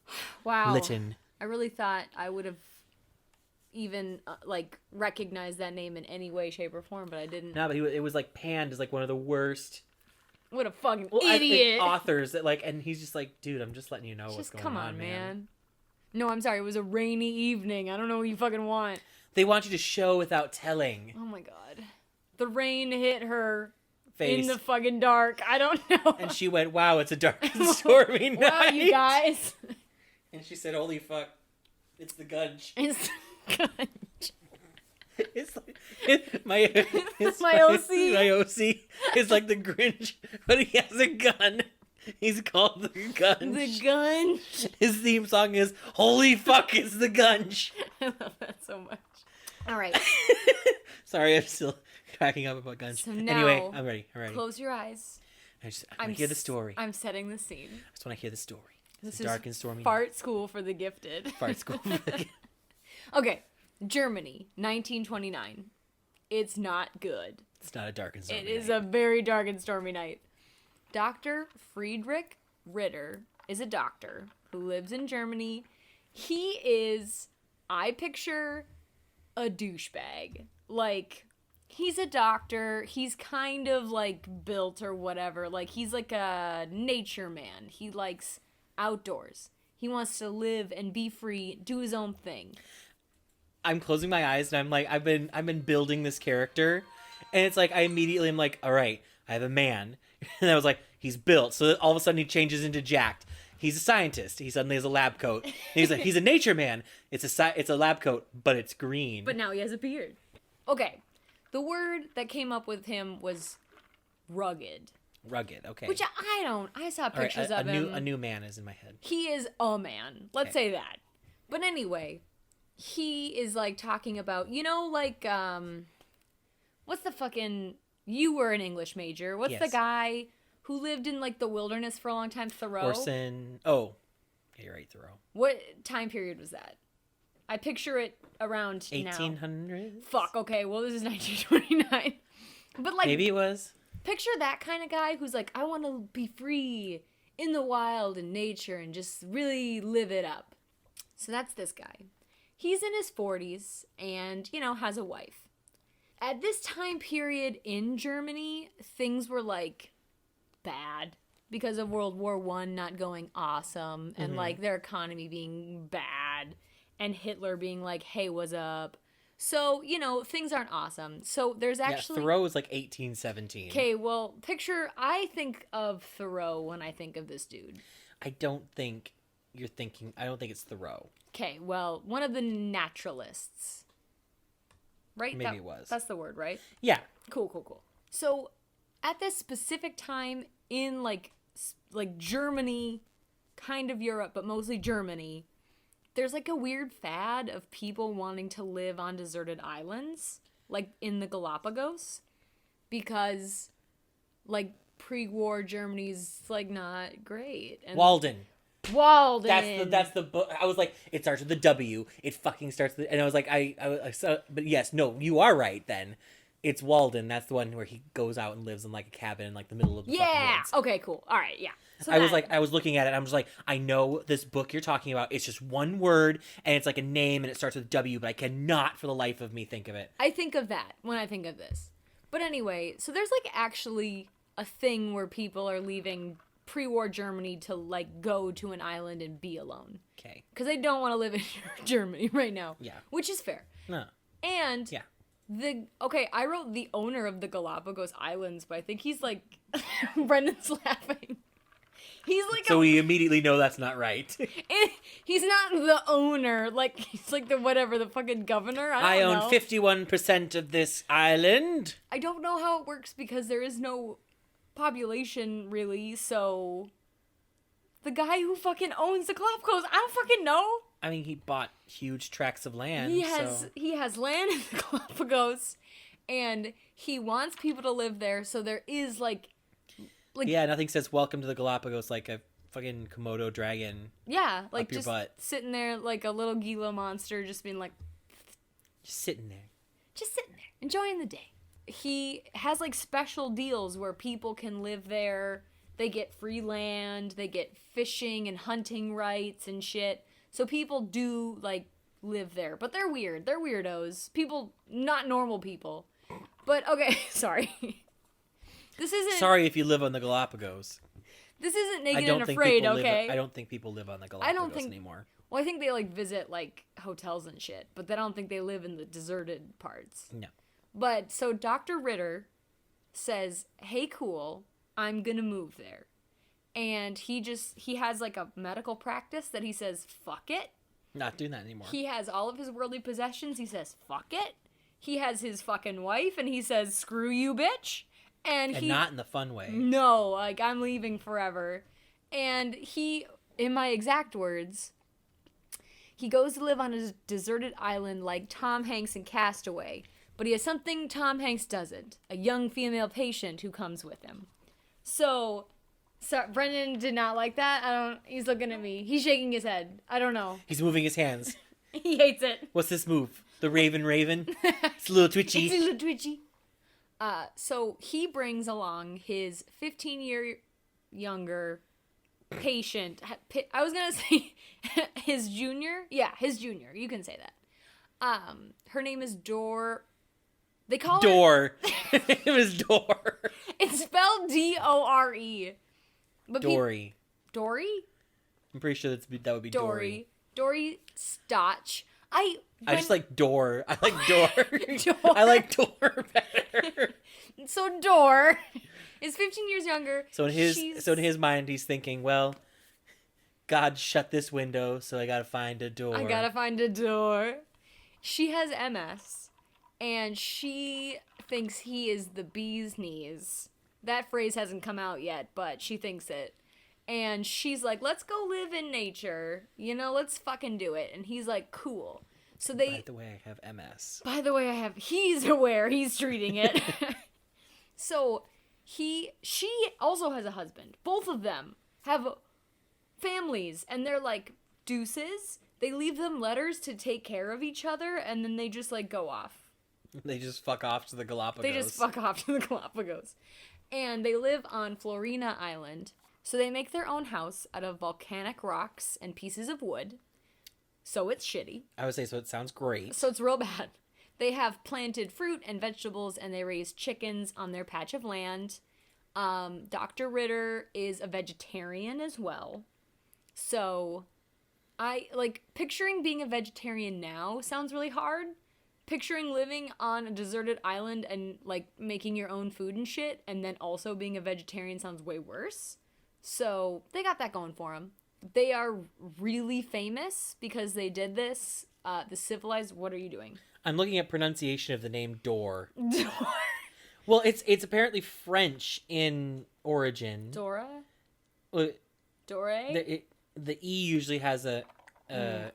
Wow. Lytton. I really thought I would have even recognized that name in any way, shape, or form, but I didn't. No, but it was like panned as like one of the worst. What a fucking I idiot! think authors that and he's just like, dude, I'm just letting you know what's going on, come on, man. No, I'm sorry. It was a rainy evening. I don't know what you fucking want. They want you to show without telling. Oh my god, the rain hit her Face. in the fucking dark. I don't know. And she went, wow, it's a dark and stormy night. Wow, you guys. And she said, holy fuck, it's the gunge. It's gunge. It's like my OC. My OC is like the Grinch, but he has a gun. He's called the Gunch. The gun. His theme song is "Holy fuck, it's the Gunch." I love that so much. All right. Sorry, I'm still cracking up about Gunch. So now, anyway, I'm ready. Close your eyes. I want to hear the story. I'm setting the scene. I just want to hear the story. This is dark and stormy. Fart school for the gifted. Fart school. Okay, Germany, 1929. It's not good. It's not a dark and stormy It is night. a very dark and stormy night. Dr. Friedrich Ritter is a doctor who lives in Germany. He is, I picture, a douchebag. Like, he's a doctor. He's kind of, like, built or whatever. Like, he's like a nature man. He likes outdoors. He wants to live and be free, do his own thing. I'm closing my eyes and I'm like, I've been building this character, and it's like I immediately am like, all right, I have a man, and I was like, he's built. So all of a sudden he changes into jacked. He's a scientist. He suddenly has a lab coat. And he's like, he's a nature man. It's a lab coat, but it's green. But now he has a beard. Okay, the word that came up with him was rugged. Rugged. Okay. Which I saw All right, pictures of him. A new man is in my head. He is a man. Let's say that. But anyway, he is like talking about, like, what's the fucking, you were an English major. What's Yes. the guy who lived in like the wilderness for a long time? Thoreau? Orson. Oh, yeah, you're right, Thoreau. What time period was that? I picture it around 1800s? Fuck, okay, well this is 1929. But like, Maybe it was. picture that kind of guy who's like, I want to be free in the wild and nature and just really live it up. So that's this guy. He's in his 40s and, has a wife. At this time period in Germany, things were like bad because of World War I not going awesome and like their economy being bad and Hitler being like, hey, what's up? So, things aren't awesome. So there's actually... Yeah, Thoreau was like 1817. Okay, well, I think of Thoreau when I think of this dude. I don't think it's Thoreau. Okay, well, one of the naturalists. Right? Maybe it was. That's the word, right? Yeah. Cool. So, at this specific time in, like Germany, kind of Europe, but mostly Germany, there's, like, a weird fad of people wanting to live on deserted islands, like, in the Galapagos, because, like, pre-war Germany's, like, not great. And Walden. That's the book. I was like, it starts with the W. It fucking starts with, and I was like, I saw, but yes, no, you are right. Then it's Walden. That's the one where he goes out and lives in like a cabin in like the middle of the fucking woods. Okay, cool. All right, yeah. So I was looking at it. I'm just like, I know this book you're talking about. It's just one word, and it's like a name, and it starts with W, but I cannot for the life of me think of it. I think of that when I think of this. But anyway, so there's like actually a thing where people are leaving pre-war Germany to like go to an island and be alone. Okay. Because they don't want to live in Germany right now. Yeah. Which is fair. No. And Yeah. I wrote the owner of the Galapagos Islands, but I think he's like Brendan's laughing. He's like So we immediately know that's not right. he's not the owner, like he's like the fucking governor. I don't know. own 51% of this island. I don't know how it works because there is no population really, so the guy who fucking owns the Galapagos, I don't fucking know. I mean, he bought huge tracts of land. He has land in the Galapagos, and he wants people to live there. So there is like yeah, nothing says welcome to the Galapagos like a fucking Komodo dragon. Yeah, like up your just butt. sitting there like a little Gila monster, just being like, Just sitting there, enjoying the day. He has like special deals where people can live there. They get free land, they get fishing and hunting rights and shit. So people do like live there, but they're weird. They're weirdos. People, not normal people. But okay, sorry. This isn't. Sorry if you live on the Galapagos. This isn't Naked and Afraid, okay? I don't think people live on the Galapagos anymore. Well, I think they like visit like hotels and shit, but I don't think they live in the deserted parts. No. But so Dr. Ritter says, "Hey, cool, I'm gonna move there," and he has like a medical practice that he says, "Fuck it." Not doing that anymore. He has all of his worldly possessions. He says, "Fuck it." he has his fucking wife, and he says, "Screw you, bitch." And not in the fun way. No, like, I'm leaving forever. And he, in my exact words, he goes to live on a deserted island like Tom Hanks in Castaway. But he has something Tom Hanks doesn't. A young female patient who comes with him. So Brendan did not like that. He's looking at me. He's shaking his head. I don't know. He's moving his hands. He hates it. What's this move? The raven? It's a little twitchy. It's a little twitchy. So he brings along his 15-year younger patient. I was going to say his junior. Yeah, his junior. You can say that. Her name is Dor. They call Door. It was Door. It's spelled D-O-R-E. But Dory. Dory? I'm pretty sure that would be Dory. Dory Stotch. I just like Door. I like Door. Door. I like Door better. So Dor is 15 years younger. So in his mind, he's thinking, well, God shut this window, so I gotta find a door. I gotta find a door. She has MS, and she thinks he is the bee's knees. That phrase hasn't come out yet, but she thinks it. And she's like, let's go live in nature. You know, let's fucking do it. And he's like, cool. So they... By the way, I have MS. He's aware. He's treating it. So she also has a husband. Both of them have families. And they're like deuces. They leave them letters to take care of each other. And then they just like go off. They just fuck off to the Galapagos. And they live on Florina Island. So they make their own house out of volcanic rocks and pieces of wood. So it's shitty. I would say, so it sounds great. So it's real bad. They have planted fruit and vegetables, and they raise chickens on their patch of land. Dr. Ritter is a vegetarian as well. So picturing being a vegetarian now sounds really hard. Picturing living on a deserted island and like making your own food and shit, and then also being a vegetarian sounds way worse. So they got that going for them. They are really famous because they did this. The civilized. What are you doing? I'm looking at pronunciation of the name Door. Dor. Well, it's apparently French in origin. Dora. Well, Dore. The E usually has a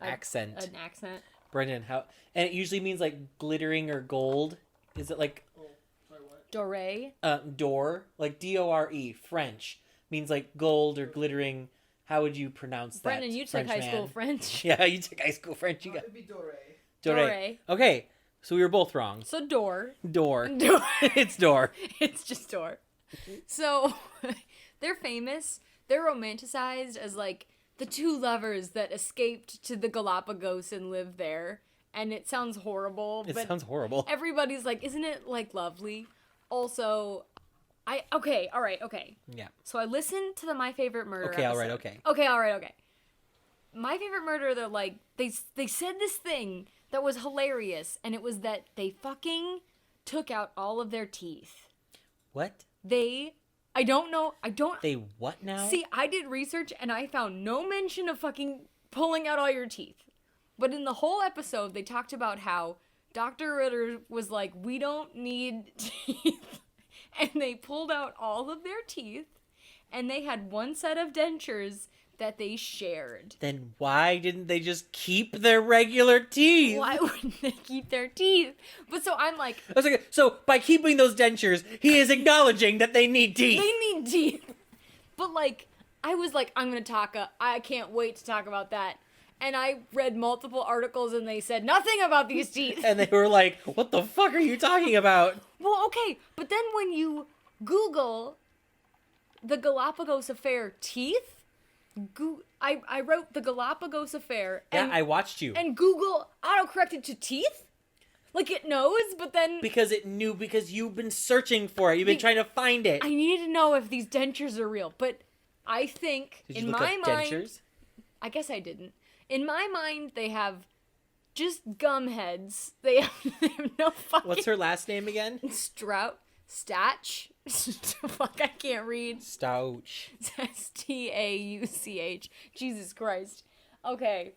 accent. An accent. Brendan, how? And it usually means like glittering or gold. Is it like? Oh, sorry, what? Dore. Door, like Dore, French means like gold or glittering. How would you pronounce that? Brendan, you took high school French. Yeah, you took high school French. You got It'd be Dore. Dore. Okay, so we were both wrong. So Door. Door. Door. It's Door. It's just Door. So they're famous. They're romanticized as like the two lovers that escaped to the Galapagos and lived there. And it sounds horrible. It sounds horrible. Everybody's like, isn't it like lovely? Also, okay. Yeah. So I listened to the My Favorite Murder Okay, episode. all right, okay. Okay. My Favorite Murder, they're like, they said this thing that was hilarious, and it was that they fucking took out all of their teeth. What? I don't know, They what now? See, I did research, and I found no mention of fucking pulling out all your teeth. But in the whole episode, they talked about how Dr. Ritter was like, we don't need teeth. And they pulled out all of their teeth, and they had one set of dentures that they shared. Then why didn't they just keep their regular teeth? Why wouldn't they keep their teeth? But so I'm like... I was like, so by keeping those dentures, he is acknowledging that they need teeth. They need teeth. But like, I was like, I can't wait to talk about that. And I read multiple articles and they said nothing about these teeth. And they were like, what the fuck are you talking about? Well, okay, but then when you Google the Galapagos Affair teeth, I wrote the Galapagos Affair. And, Yeah, I watched you. And Google autocorrected to teeth? Like it knows, but then... Because it knew, because you've been searching for it. You've been trying to find it. I needed to know if these dentures are real, but I think, Did you in look my up mind... dentures? I guess I didn't. In my mind, they have just gum heads. They have no fucking... What's her last name again? Statch? Fuck, I can't read. Stouch. Stauch. Jesus Christ. Okay.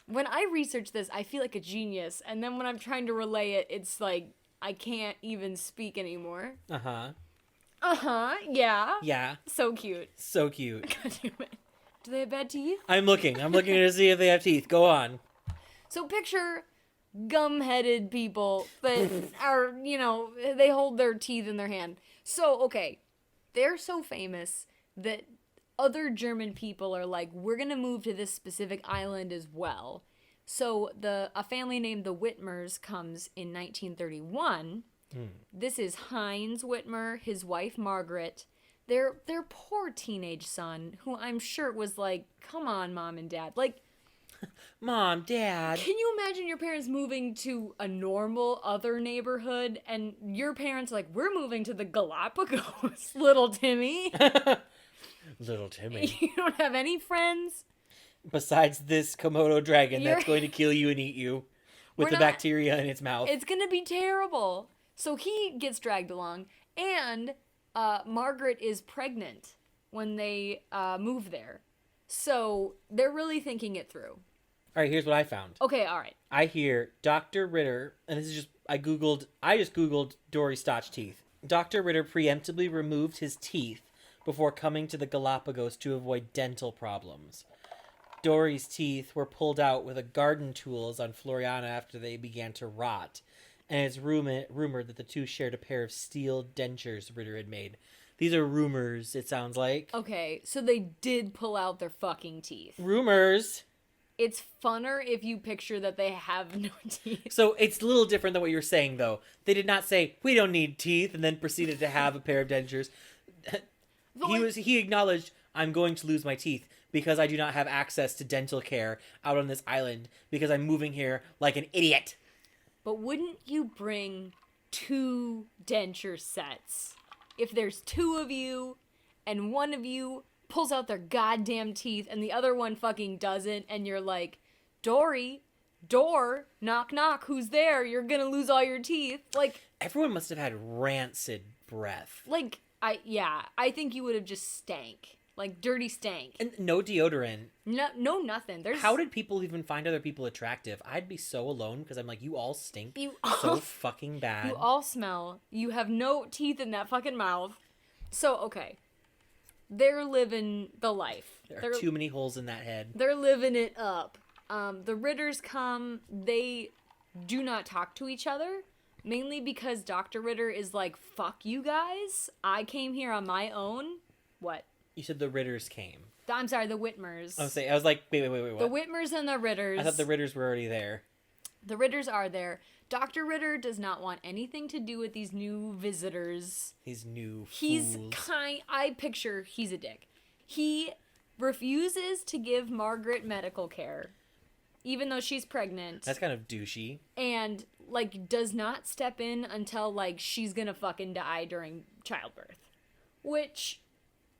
when I research this, I feel like a genius. And then when I'm trying to relay it, it's like, I can't even speak anymore. Uh-huh. Uh-huh, yeah. Yeah. So cute. So cute. God damn it. Do they have bad teeth? I'm looking to see if they have teeth. Go on. So picture gum-headed people that are, they hold their teeth in their hand. So, okay, they're so famous that other German people are like, we're gonna move to this specific island as well. So a family named the Whitmers comes in 1931. This is Heinz Whitmer, his wife Margaret, their poor teenage son, who I'm sure was like, come on, Mom and Dad. Like, Mom, Dad. can you imagine your parents moving to a normal other neighborhood and your parents like, we're moving to the Galapagos, little Timmy. Little Timmy. You don't have any friends? Besides this Komodo dragon You're- that's going to kill you and eat you with We're the not- bacteria in its mouth. It's gonna be terrible. So he gets dragged along, and Margaret is pregnant when they move there. So they're really thinking it through. All right, here's what I found. Okay, all right. I hear Dr. Ritter, and this is just, I just Googled Dory Stotch teeth. Dr. Ritter preemptively removed his teeth before coming to the Galapagos to avoid dental problems. Dory's teeth were pulled out with a garden tools on Floriana after they began to rot, and it's rumored that the two shared a pair of steel dentures Ritter had made. These are rumors, it sounds like. Okay, so they did pull out their fucking teeth. Rumors! It's funner if you picture that they have no teeth. So it's a little different than what you're saying, though. They did not say, we don't need teeth, and then proceeded to have a pair of dentures. He acknowledged, I'm going to lose my teeth because I do not have access to dental care out on this island because I'm moving here like an idiot. But wouldn't you bring 2 denture sets? If there's 2 of you and one of you pulls out their goddamn teeth and the other one fucking doesn't, and you're like, Dory, door, knock knock, who's there? You're gonna lose all your teeth. Like, Everyone must have had rancid breath. I think you would have just stank. Like, dirty stank. And no deodorant. No, nothing. How did people even find other people attractive? I'd be so alone because I'm like, you all stink You so all- fucking bad. You all smell. You have no teeth in that fucking mouth. So, okay. They're living the life. There are too many holes in that head. They're living it up. The Ritters come. They do not talk to each other. Mainly because Dr. Ritter is like, fuck you guys. I came here on my own. What? You said the Ritters came. I'm sorry, the Whitmers. I was like, wait, what? The Whitmers and the Ritters. I thought the Ritters were already there. The Ritters are there. Dr. Ritter does not want anything to do with these new visitors. These new He's fools. I picture he's a dick. He refuses to give Margaret medical care, even though she's pregnant. That's kind of douchey. And, like, does not step in until, like, she's gonna fucking die during childbirth. Which,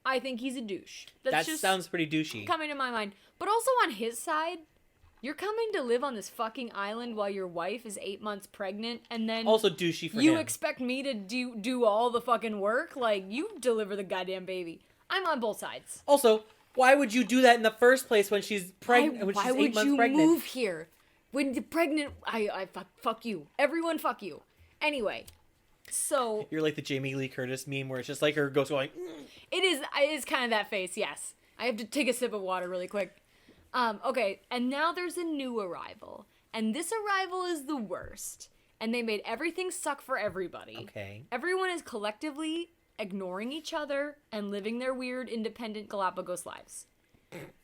I think he's a douche. That just sounds pretty douchey. coming to my mind. But also on his side, you're coming to live on this fucking island while your wife is 8 months pregnant, and then Also douchey for you him. expect me to do all the fucking work? Like, you deliver the goddamn baby. I'm on both sides. Also, why would you do that in the first place when she's pregnant? When Why she's 8 would months you pregnant? move here? When you're pregnant, I fuck you. Everyone fuck you. Anyway, so You're like the Jamie Lee Curtis meme where it's just like her ghost going. it is kind of that face, yes. I have to take a sip of water really quick. Okay, and now there's a new arrival. And this arrival is the worst. And they made everything suck for everybody. Okay. Everyone is collectively ignoring each other and living their weird, independent Galapagos lives.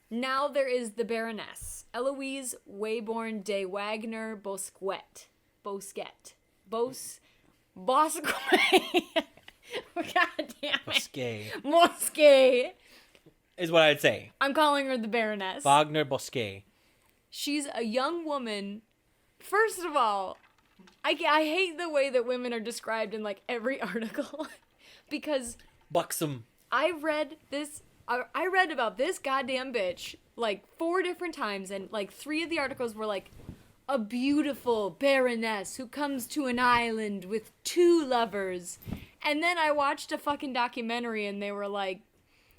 Now there is the Baroness, Eloise Wayborn de Wagner Bosquet. Bosquet. God damn it. Bosquet Bosquet. is what I'd say. I'm calling her the Baroness. Wagner Bosquet. She's a young woman. First of all, I hate the way that women are described in like every article because Buxom. I read about this goddamn bitch like 4 different times, and like 3 of the articles were like a beautiful baroness who comes to an island with 2 lovers. And then I watched a fucking documentary and they were like,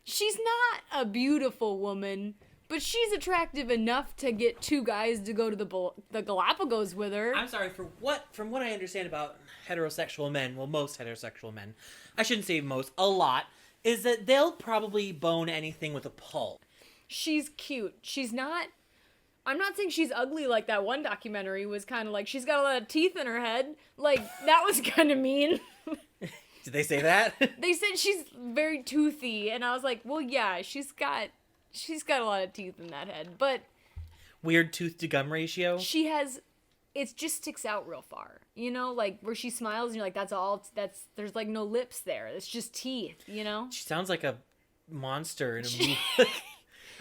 she's not a beautiful woman, But she's attractive enough to get two guys to go to the Galapagos with her. I'm sorry, from what I understand about heterosexual men, well, most heterosexual men, I shouldn't say most, a lot, is that they'll probably bone anything with a pulse. She's cute. She's not... I'm not saying she's ugly like that one documentary was kind of like, she's got a lot of teeth in her head. Like, that was kind of mean. Did they say that? They said she's very toothy, and I was like, well, yeah, she's got a lot of teeth in that head, but... Weird tooth to gum ratio? She has... It just sticks out real far, you know? Like, where she smiles, and you're like, there's, like, no lips there. It's just teeth, you know? She sounds like a monster in a movie.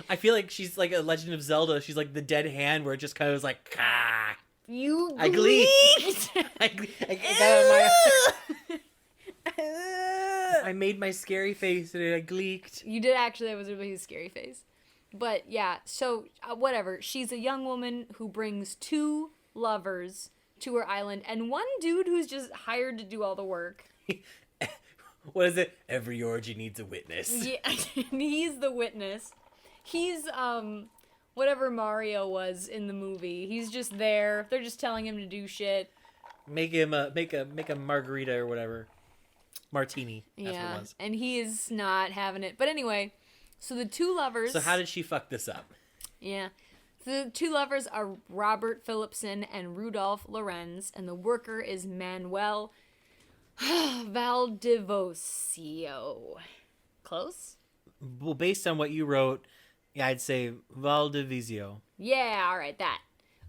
I feel like she's like a Legend of Zelda. She's like the dead hand where it just kind of was like, ah. You I gleeked! I made my scary face and I gleeked. You did actually. That was a really scary face. But yeah, so whatever. She's a young woman who brings two lovers to her island and one dude who's just hired to do all the work. What is it? Every orgy needs a witness. Yeah, he's the witness. He's whatever Mario was in the movie. He's just there. They're just telling him to do shit. Make him make a margarita or whatever. Martini. That's what it was. And he is not having it. But anyway, so the two lovers... So how did she fuck this up? Yeah. So the two lovers are Robert Phillipson and Rudolph Lorenz, and the worker is Manuel Valdivosio. Close? Well, based on what you wrote, yeah, I'd say Valdivizio. Yeah, all right, that.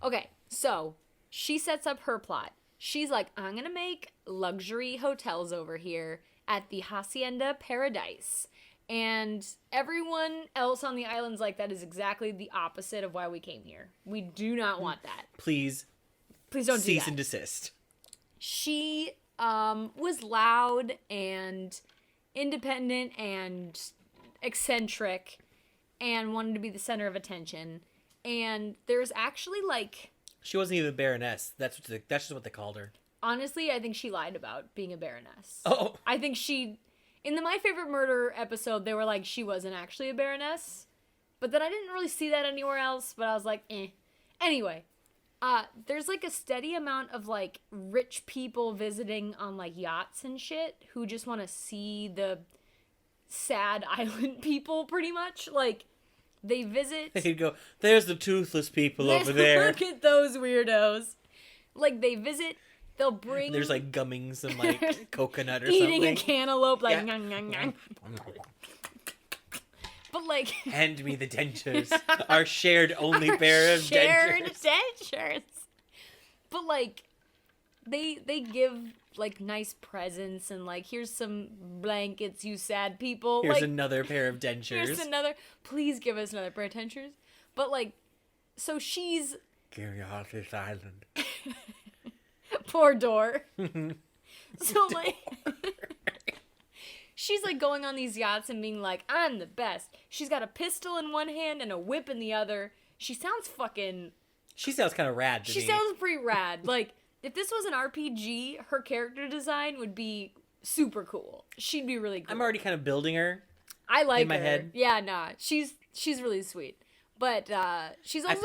Okay, so she sets up her plot. She's like, I'm going to make luxury hotels over here at the Hacienda Paradise. And everyone else on the island's like, that is exactly the opposite of why we came here. We do not want that. Please don't do that. Cease and desist. She was loud and independent and eccentric and wanted to be the center of attention. And there's actually like... She wasn't even a baroness. That's just what they called her. Honestly, I think she lied about being a baroness. Oh. I think she... In the My Favorite Murder episode, they were like, she wasn't actually a baroness. But then I didn't really see that anywhere else, but I was like, eh. Anyway, there's like a steady amount of like rich people visiting on like yachts and shit who just want to see the sad island people pretty much. Like, they visit... They'd go, there's the toothless people over there. Look at those weirdos. Like, they visit... They'll bring... There's like gumming some like coconut or eating something. a cantaloupe, like... Yeah. Nyang. But like... Hand me the dentures. Our shared only pair of shared dentures. dentures. But like, they give like nice presents and like, here's some blankets, you sad people. Here's like, another pair of dentures. Here's another... Please give us another pair of dentures. But like, so she's... Carry off this island. Poor door. So like... She's like going on these yachts and being like, I'm the best. She's got a pistol in one hand and a whip in the other. She sounds fucking... She sounds kind of rad to me. She sounds pretty rad. Like, if this was an RPG, her character design would be super cool. She'd be really cool. I'm already kind of building her. I like in my her. head. Yeah, nah. She's really sweet. But she's also... I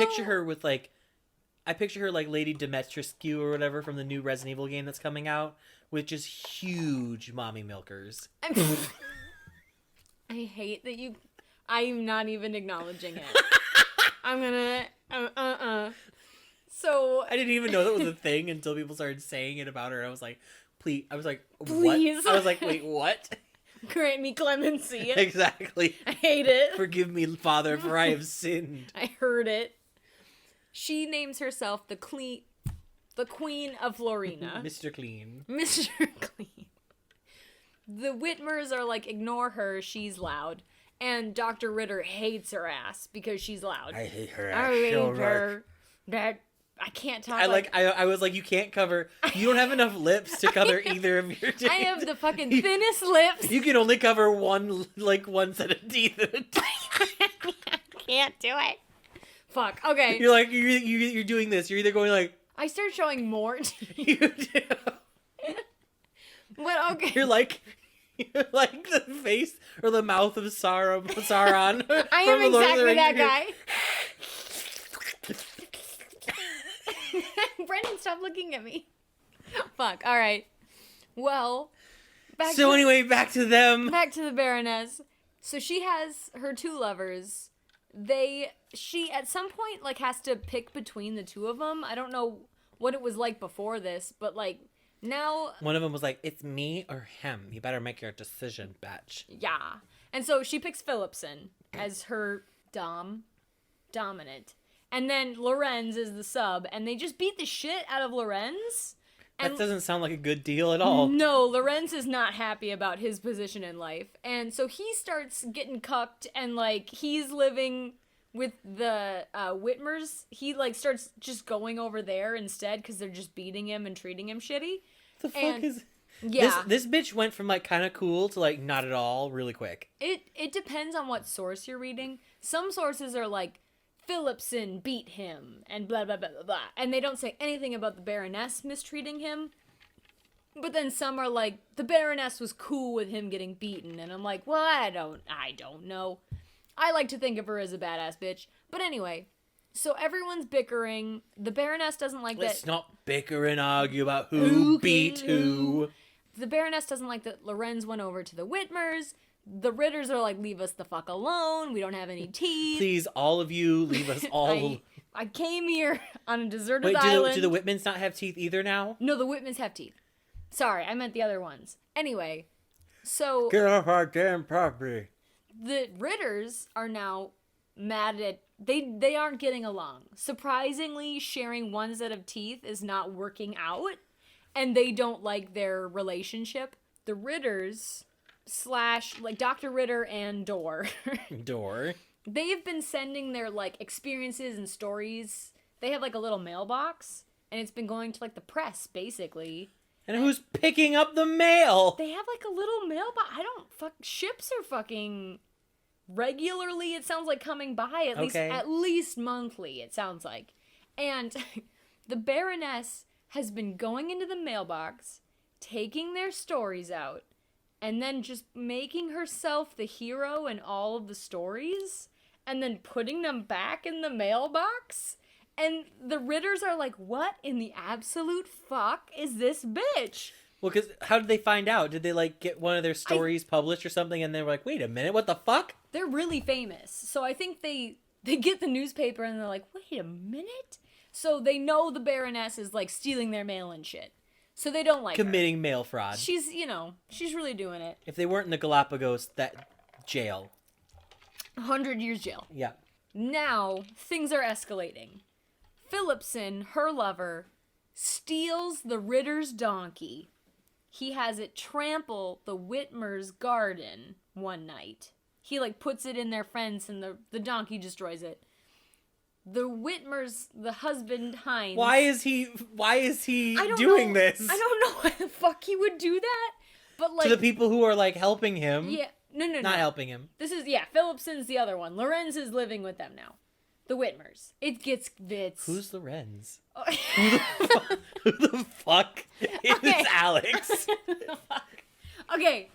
picture her like Lady Dimitrescu or whatever from the new Resident Evil game that's coming out with just huge mommy milkers. I hate that you... I'm not even acknowledging it. I'm gonna... So... I didn't even know that was a thing until people started saying it about her. I was like, please. I was like, Please. what? I was like, wait, what? Grant me clemency. Exactly. I hate it. Forgive me, Father, for I have sinned. I heard it. She names herself the Queen of Florina. Mr. Clean. Mr. Clean. The Whitmers are like, ignore her, she's loud. And Dr. Ritter hates her ass because she's loud. I hate her. I hate her. That I can't talk. I was like, you can't cover. You don't have enough lips to cover either of your teeth. I have the fucking thinnest lips. You can only cover one set of teeth at a time. Can't do it. Fuck. Okay. You're like you're doing this. You're either going like I start showing more. you do. But okay. You're like Like the face or the mouth of Sauron. I am from the Lord of the exactly that Rings. guy. Brendan, stop looking at me. Fuck. All right. Well, back So to, anyway, back to them. back to the Baroness. So she has her two lovers. She at some point like has to pick between the two of them. I don't know what it was like before this, but like now, One of them was like, "It's me or him. You better make your decision, bitch." yeah. And so she picks Phillipson as her dominant. And then Lorenz is the sub, and they just beat the shit out of Lorenz. That doesn't sound like a good deal at all. No, Lorenz is not happy about his position in life. And so he starts getting cucked, and like he's living with the Whitmers. He like starts just going over there instead because they're just beating him and treating him shitty. The fuck is... Yeah. This bitch went from like kind of cool to like not at all really quick. It depends on what source you're reading. Some sources are like, Phillipson beat him, and blah, blah, blah, blah, blah. And they don't say anything about the Baroness mistreating him. But then some are like, the Baroness was cool with him getting beaten. And I'm like, well, I don't know. I like to think of her as a badass bitch. But anyway, so everyone's bickering. The Baroness doesn't like Let's that. not bicker and argue about who beat who. The Baroness doesn't like that Lorenz went over to the Whitmers. The Ritters are like, leave us the fuck alone. We don't have any teeth. Please, all of you, leave us all. I came here on a deserted Wait, island. do the Whitmans not have teeth either now? No, the Whitmans have teeth. Sorry, I meant the other ones. Anyway, so Get off our damn property. the Ritters are now mad at... They aren't getting along. Surprisingly, sharing one set of teeth is not working out. And they don't like their relationship. The Ritters... / like Dr. Ritter and Door. They've been sending their like experiences and stories. They have like a little mailbox, and it's been going to like the press basically. And who's picking up the mail? They have like a little mailbox. Ships are fucking regularly. It sounds like coming by at least monthly. It sounds like, and the Baroness has been going into the mailbox, taking their stories out. And then just making herself the hero in all of the stories. And then putting them back in the mailbox. And the Ritters are like, what in the absolute fuck is this bitch? Well, because how did they find out? Did they, like, get one of their stories published or something? And they were like, wait a minute, what the fuck? They're really famous. So I think they get the newspaper and they're like, wait a minute? So they know the Baroness is, like, stealing their mail and shit. So they don't like Committing mail fraud. She's really doing it. If they weren't in the Galapagos, that jail. 100 years jail. Yeah. Now, things are escalating. Phillipson, her lover, steals the Ritter's donkey. He has it trample the Whitmer's garden one night. He, like, puts it in their fence and the donkey destroys it. The Whitmers, the husband, Heinz... Why is he doing know. this? I don't know why the fuck he would do that. But, like... To the people who are, like, helping him. Yeah. No. Not helping him. This is, Phillipson's the other one. Lorenz is living with them now. The Whitmers. It gets bits. Who's Lorenz? Oh. Who the fuck is Alex? Okay,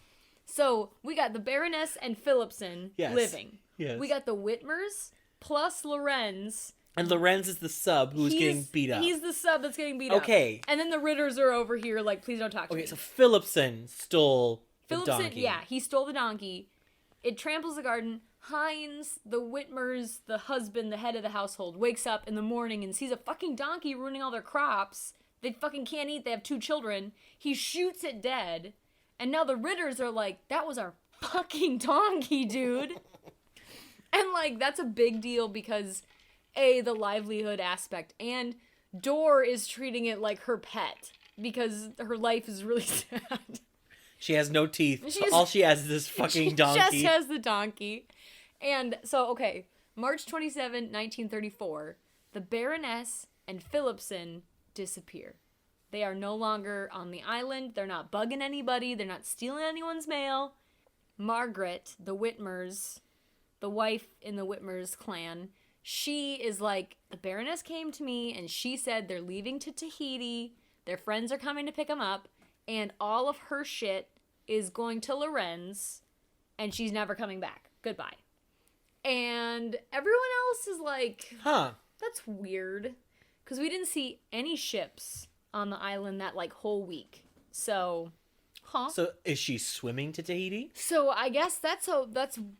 so we got the Baroness and Phillipson living. Yes. We got the Whitmers plus Lorenz. And Lorenz is the sub who's getting beat up. He's the sub that's getting beat up. Okay. And then the Ritters are over here like, please don't talk to me. Okay, so Phillipson stole the donkey. Yeah, he stole the donkey. It tramples the garden. Heinz, the Whitmers, the husband, the head of the household, wakes up in the morning and sees a fucking donkey ruining all their crops. They fucking can't eat. They have 2 children. He shoots it dead. And now the Ritters are like, that was our fucking donkey, dude. And, like, that's a big deal because, A, the livelihood aspect, and Door is treating it like her pet because her life is really sad. She has no teeth. All she has is this fucking donkey. She just has the donkey. And so, okay, March 27, 1934, the Baroness and Phillipson disappear. They are no longer on the island. They're not bugging anybody. They're not stealing anyone's mail. Margaret, the Whitmers, the wife in the Whitmers clan, she is like, the Baroness came to me and she said they're leaving to Tahiti. Their friends are coming to pick them up. And all of her shit is going to Lorenz, and she's never coming back. Goodbye. And everyone else is like, Huh. that's weird. Because we didn't see any ships on the island that, like, whole week. So, So is she swimming to Tahiti? So I guess that's a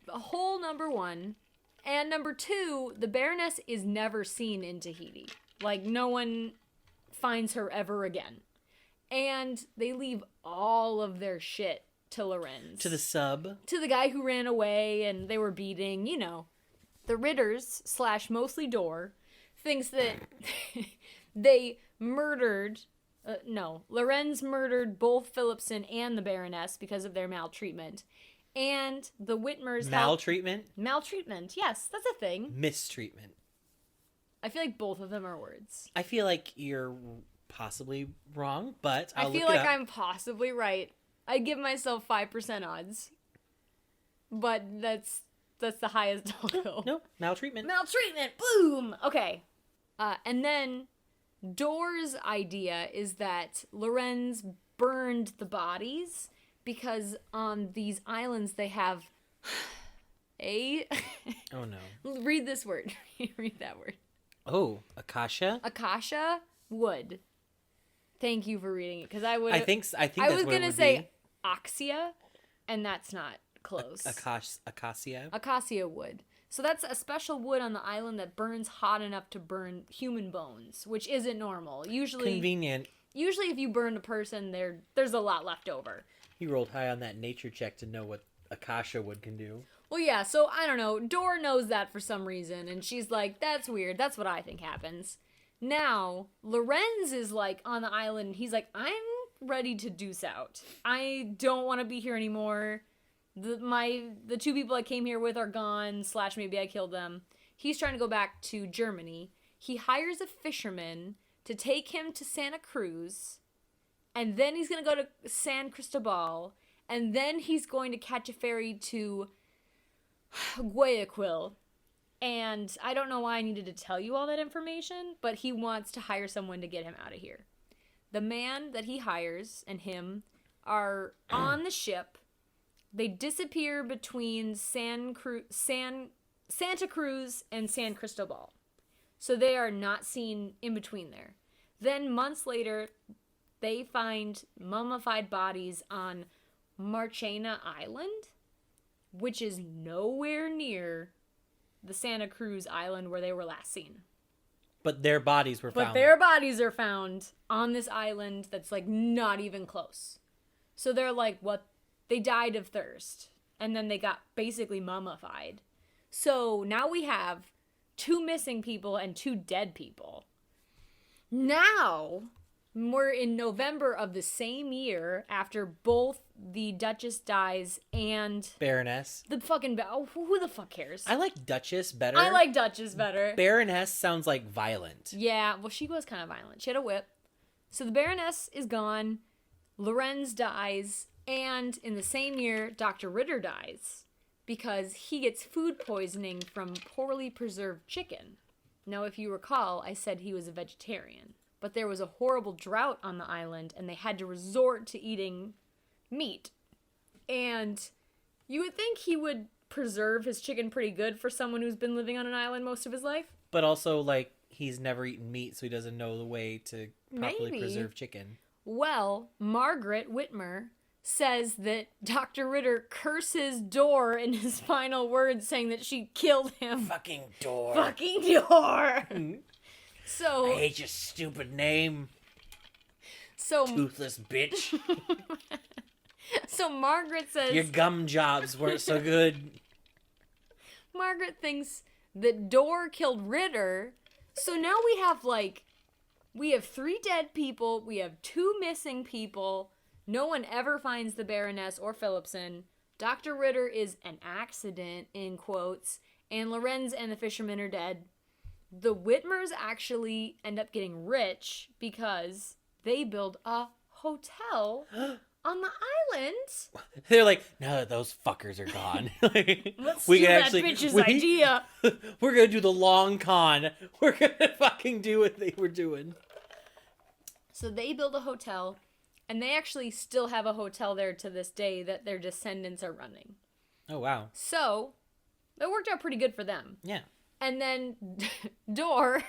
whole number one. And number two, the Baroness is never seen in Tahiti. Like, no one finds her ever again. And they leave all of their shit to Lorenz. To the sub? To the guy who ran away and they were beating, you know. The Ritters, / mostly Door, thinks that they murdered... Lorenz murdered both Phillipson and the Baroness because of their maltreatment. And the Whitmers... Maltreatment? Maltreatment, yes, that's a thing. Mistreatment. I feel like both of them are words. I feel like you're possibly wrong, but I feel like I'm possibly right. I give myself 5% odds. But that's the highest I'll go. No, maltreatment. Maltreatment! Boom! Okay. And then Door's idea is that Lorenz burned the bodies because on these islands they have Oh no. Read this word. Read that word. Oh, acacia? Acacia wood. Thank you for reading it, because I would. I think I that's was what it gonna would say be. oxia, and that's not close. Acacia? Acacia wood. So that's a special wood on the island that burns hot enough to burn human bones, which isn't normal. Usually, Convenient. Usually, if you burn a person, there's a lot left over. You rolled high on that nature check to know what acacia wood can do. Well, yeah, so I don't know. Dor knows that for some reason, and she's like, that's weird. That's what I think happens. Now, Lorenz is like on the island, and he's like, I'm ready to deuce out. I don't want to be here anymore. The two people I came here with are gone, / maybe I killed them. He's trying to go back to Germany. He hires a fisherman to take him to Santa Cruz, and then he's going to go to San Cristobal, and then he's going to catch a ferry to Guayaquil. And I don't know why I needed to tell you all that information, but he wants to hire someone to get him out of here. The man that he hires and him are on the ship. They disappear between Santa Cruz and San Cristobal. So they are not seen in between there. Then months later, they find mummified bodies on Marchena Island, which is nowhere near the Santa Cruz Island where they were last seen. But their bodies were found. But their bodies are found on this island that's like not even close. So they're like, what? They died of thirst. And then they got basically mummified. So now we have 2 missing people and 2 dead people. Now, we're in November of the same year after both the Duchess dies and Baroness. the fucking... who the fuck cares? I like Duchess better. I like Duchess better. Baroness sounds like violent. Yeah, well, she was kind of violent. She had a whip. So the Baroness is gone. Lorenz dies. And in the same year, Dr. Ritter dies because he gets food poisoning from poorly preserved chicken. Now, if you recall, I said he was a vegetarian. But there was a horrible drought on the island, and they had to resort to eating meat. And you would think he would preserve his chicken pretty good for someone who's been living on an island most of his life. But also, like, he's never eaten meat, so he doesn't know the way to properly Maybe. preserve chicken. Well, Margaret Whitmer says that Dr. Ritter curses Dor in his final words, saying that she killed him. Fucking door. Fucking Dor! So... I hate your stupid name. So... Toothless bitch. So Margaret says... Your gum jobs weren't so good. Margaret thinks that Dor killed Ritter. So now we have 3 dead people. We have 2 missing people. No one ever finds the Baroness or Phillipson. Dr. Ritter is an accident, in quotes. And Lorenz and the fishermen are dead. The Whitmers actually end up getting rich because they build a hotel on the island. They're like, now that those fuckers are gone, Let's steal that bitch's idea. We're gonna do the long con. We're gonna fucking do what they were doing. So they build a hotel, And they actually still have a hotel there to this day that their descendants are running. Oh, wow. So, it worked out pretty good for them. Yeah. And then Dor,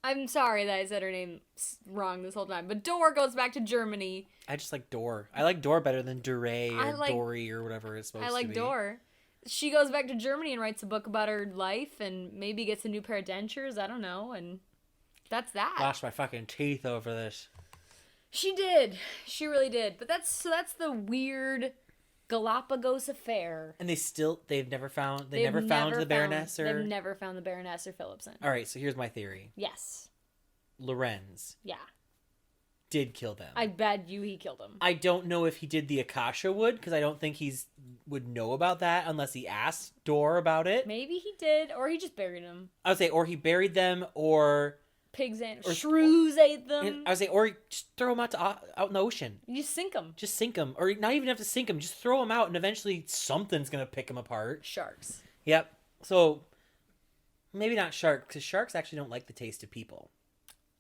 I'm sorry that I said her name wrong this whole time, but Dor goes back to Germany. I just like Dor. I like Dor better than Duray or Dory or whatever it's supposed to be. I like Dor. She goes back to Germany and writes a book about her life and maybe gets a new pair of dentures. I don't know. And that's that. Lost my fucking teeth over this. She did. She really did. But that's the weird Galapagos affair. And they've never found the Baroness or... They've never found the Baroness or Philipson. All right, so here's my theory. Yes. Lorenz. Yeah. Did kill them. I bet you he killed them. I don't know if he did the Akasha wood, because I don't think would know about that unless he asked Dor about it. Maybe he did, or he just buried them. I would say, or he buried them, or... Pigs and shrews ate them. I would say, or just throw them out in the ocean. You sink them. Just sink them. Or not even have to sink them. Just throw them out, and eventually something's going to pick them apart. Sharks. Yep. So, maybe not sharks, because sharks actually don't like the taste of people.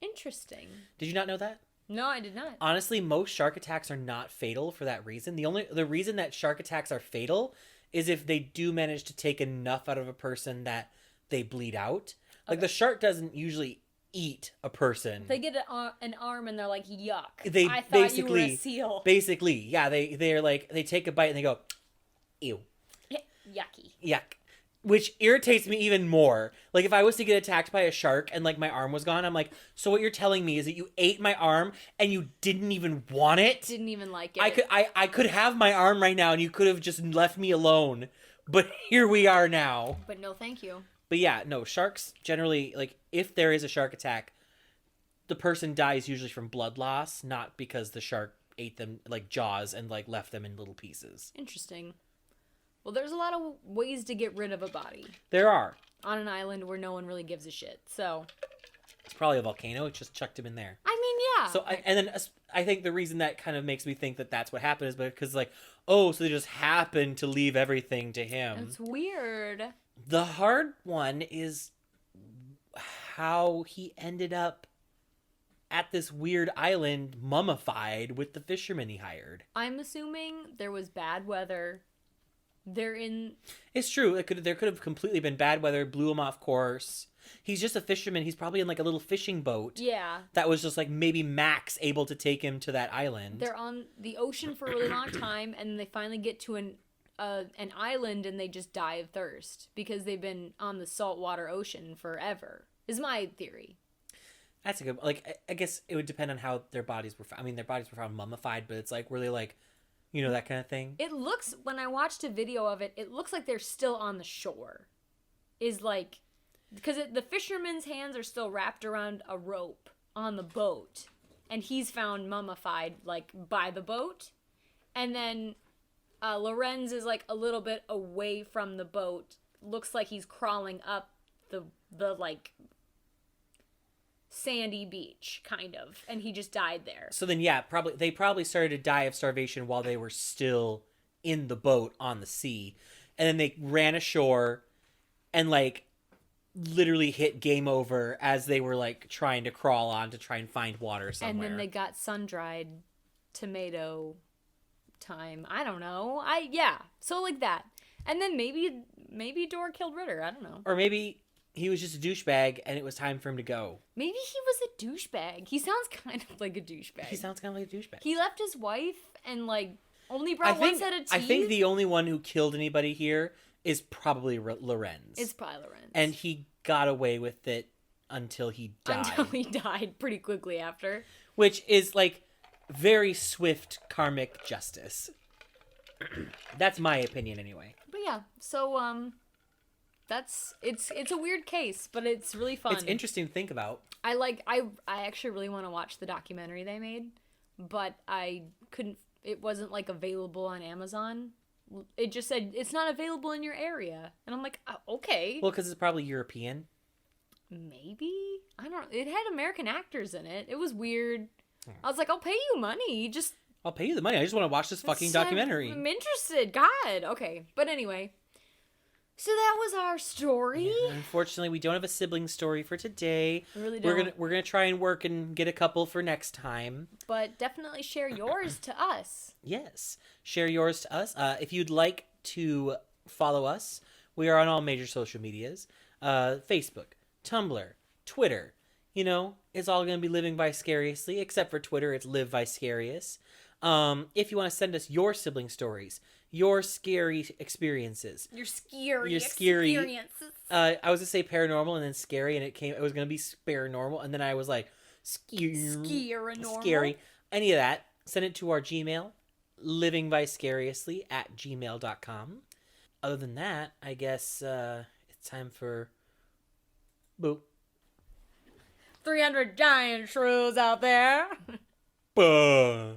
Interesting. Did you not know that? No, I did not. Honestly, most shark attacks are not fatal for that reason. The reason that shark attacks are fatal is if they do manage to take enough out of a person that they bleed out. Like, the shark doesn't usually eat a person. They get an arm and they're like, yuck. I thought basically, you were a seal. Basically, yeah, they're like, they take a bite and they go, ew. Yucky. Yuck. Which irritates me even more. Like, if I was to get attacked by a shark and, like, my arm was gone, I'm like, so what you're telling me is that you ate my arm and you didn't even want it? Didn't even like it. I could have my arm right now and you could have just left me alone. But here we are now. But no, thank you. But yeah, no, sharks generally, like, if there is a shark attack, the person dies usually from blood loss, not because the shark ate them, like, jaws and, like, left them in little pieces. Interesting. Well, there's a lot of ways to get rid of a body. There are. On an island where no one really gives a shit, so... It's probably a volcano. It just chucked him in there. I mean, yeah. So, I think the reason that kind of makes me think that that's what happened is because, like, oh, so they just happened to leave everything to him. It's weird. The hard one is how he ended up at this weird island mummified with the fishermen he hired. I'm assuming there was bad weather. It's true. There could have completely been bad weather, blew him off course. He's just a fisherman. He's probably in like a little fishing boat. Yeah. That was just like maybe Max able to take him to that island. They're on the ocean for a really long time, and they finally get to an island, and they just die of thirst because they've been on the saltwater ocean forever. Is my theory. That's a good. Like, I guess it would depend on how their bodies were. I mean, their bodies were found mummified, but it's like, were they like, you know, that kind of thing? It looks, when I watched a video of it, it looks like they're still on the shore. Is like, because the fisherman's hands are still wrapped around a rope on the boat, and he's found mummified, like, by the boat. And then Lorenz is, like, a little bit away from the boat. Looks like he's crawling up the like, sandy beach, kind of. And he just died there. So then, yeah, they probably started to die of starvation while they were still in the boat on the sea. And then they ran ashore and, like, literally hit game over as they were, like, trying to crawl on to try and find water somewhere. And then they got sun-dried tomato time. I don't know. Yeah. So, like that. And then maybe Dor killed Ritter. I don't know. Or maybe he was just a douchebag and it was time for him to go. Maybe he was a douchebag. He sounds kind of like a douchebag. He sounds kind of like a douchebag. He left his wife and, like, only brought one set of teeth. I think the only one who killed anybody here is probably Lorenz. It's probably Lorenz. And he got away with it until he died. Until he died pretty quickly after. Which is, like, very swift karmic justice. That's my opinion anyway. But yeah, so, it's a weird case, but it's really fun. It's interesting to think about. I actually really want to watch the documentary they made, but I couldn't, it wasn't, like, available on Amazon. It just said, it's not available in your area. And I'm like, okay. Well, because it's probably European. Maybe? I don't know. It had American actors in it. It was weird. I was like, I'll pay you money. I'll pay you the money. I just want to watch this fucking documentary. I'm interested. God. Okay. But anyway. So that was our story. Yeah, unfortunately, we don't have a sibling story for today. We really don't. We're gonna try and work and get a couple for next time. But definitely share yours to us. Yes, share yours to us. If you'd like to follow us, we are on all major social medias: Facebook, Tumblr, Twitter. You know, it's all gonna be living vicariously, except for Twitter. It's live vicarious. If you want to send us your sibling stories, your scary experiences, Your scary Your scary- experiences. I was gonna say paranormal and then scary, and it was gonna be paranormal, and then I was like scary. Any of that, send it to our Gmail, livingvicariously@gmail.com. Other than that, I guess it's time for boop. 300 giant shrews out there. Buh.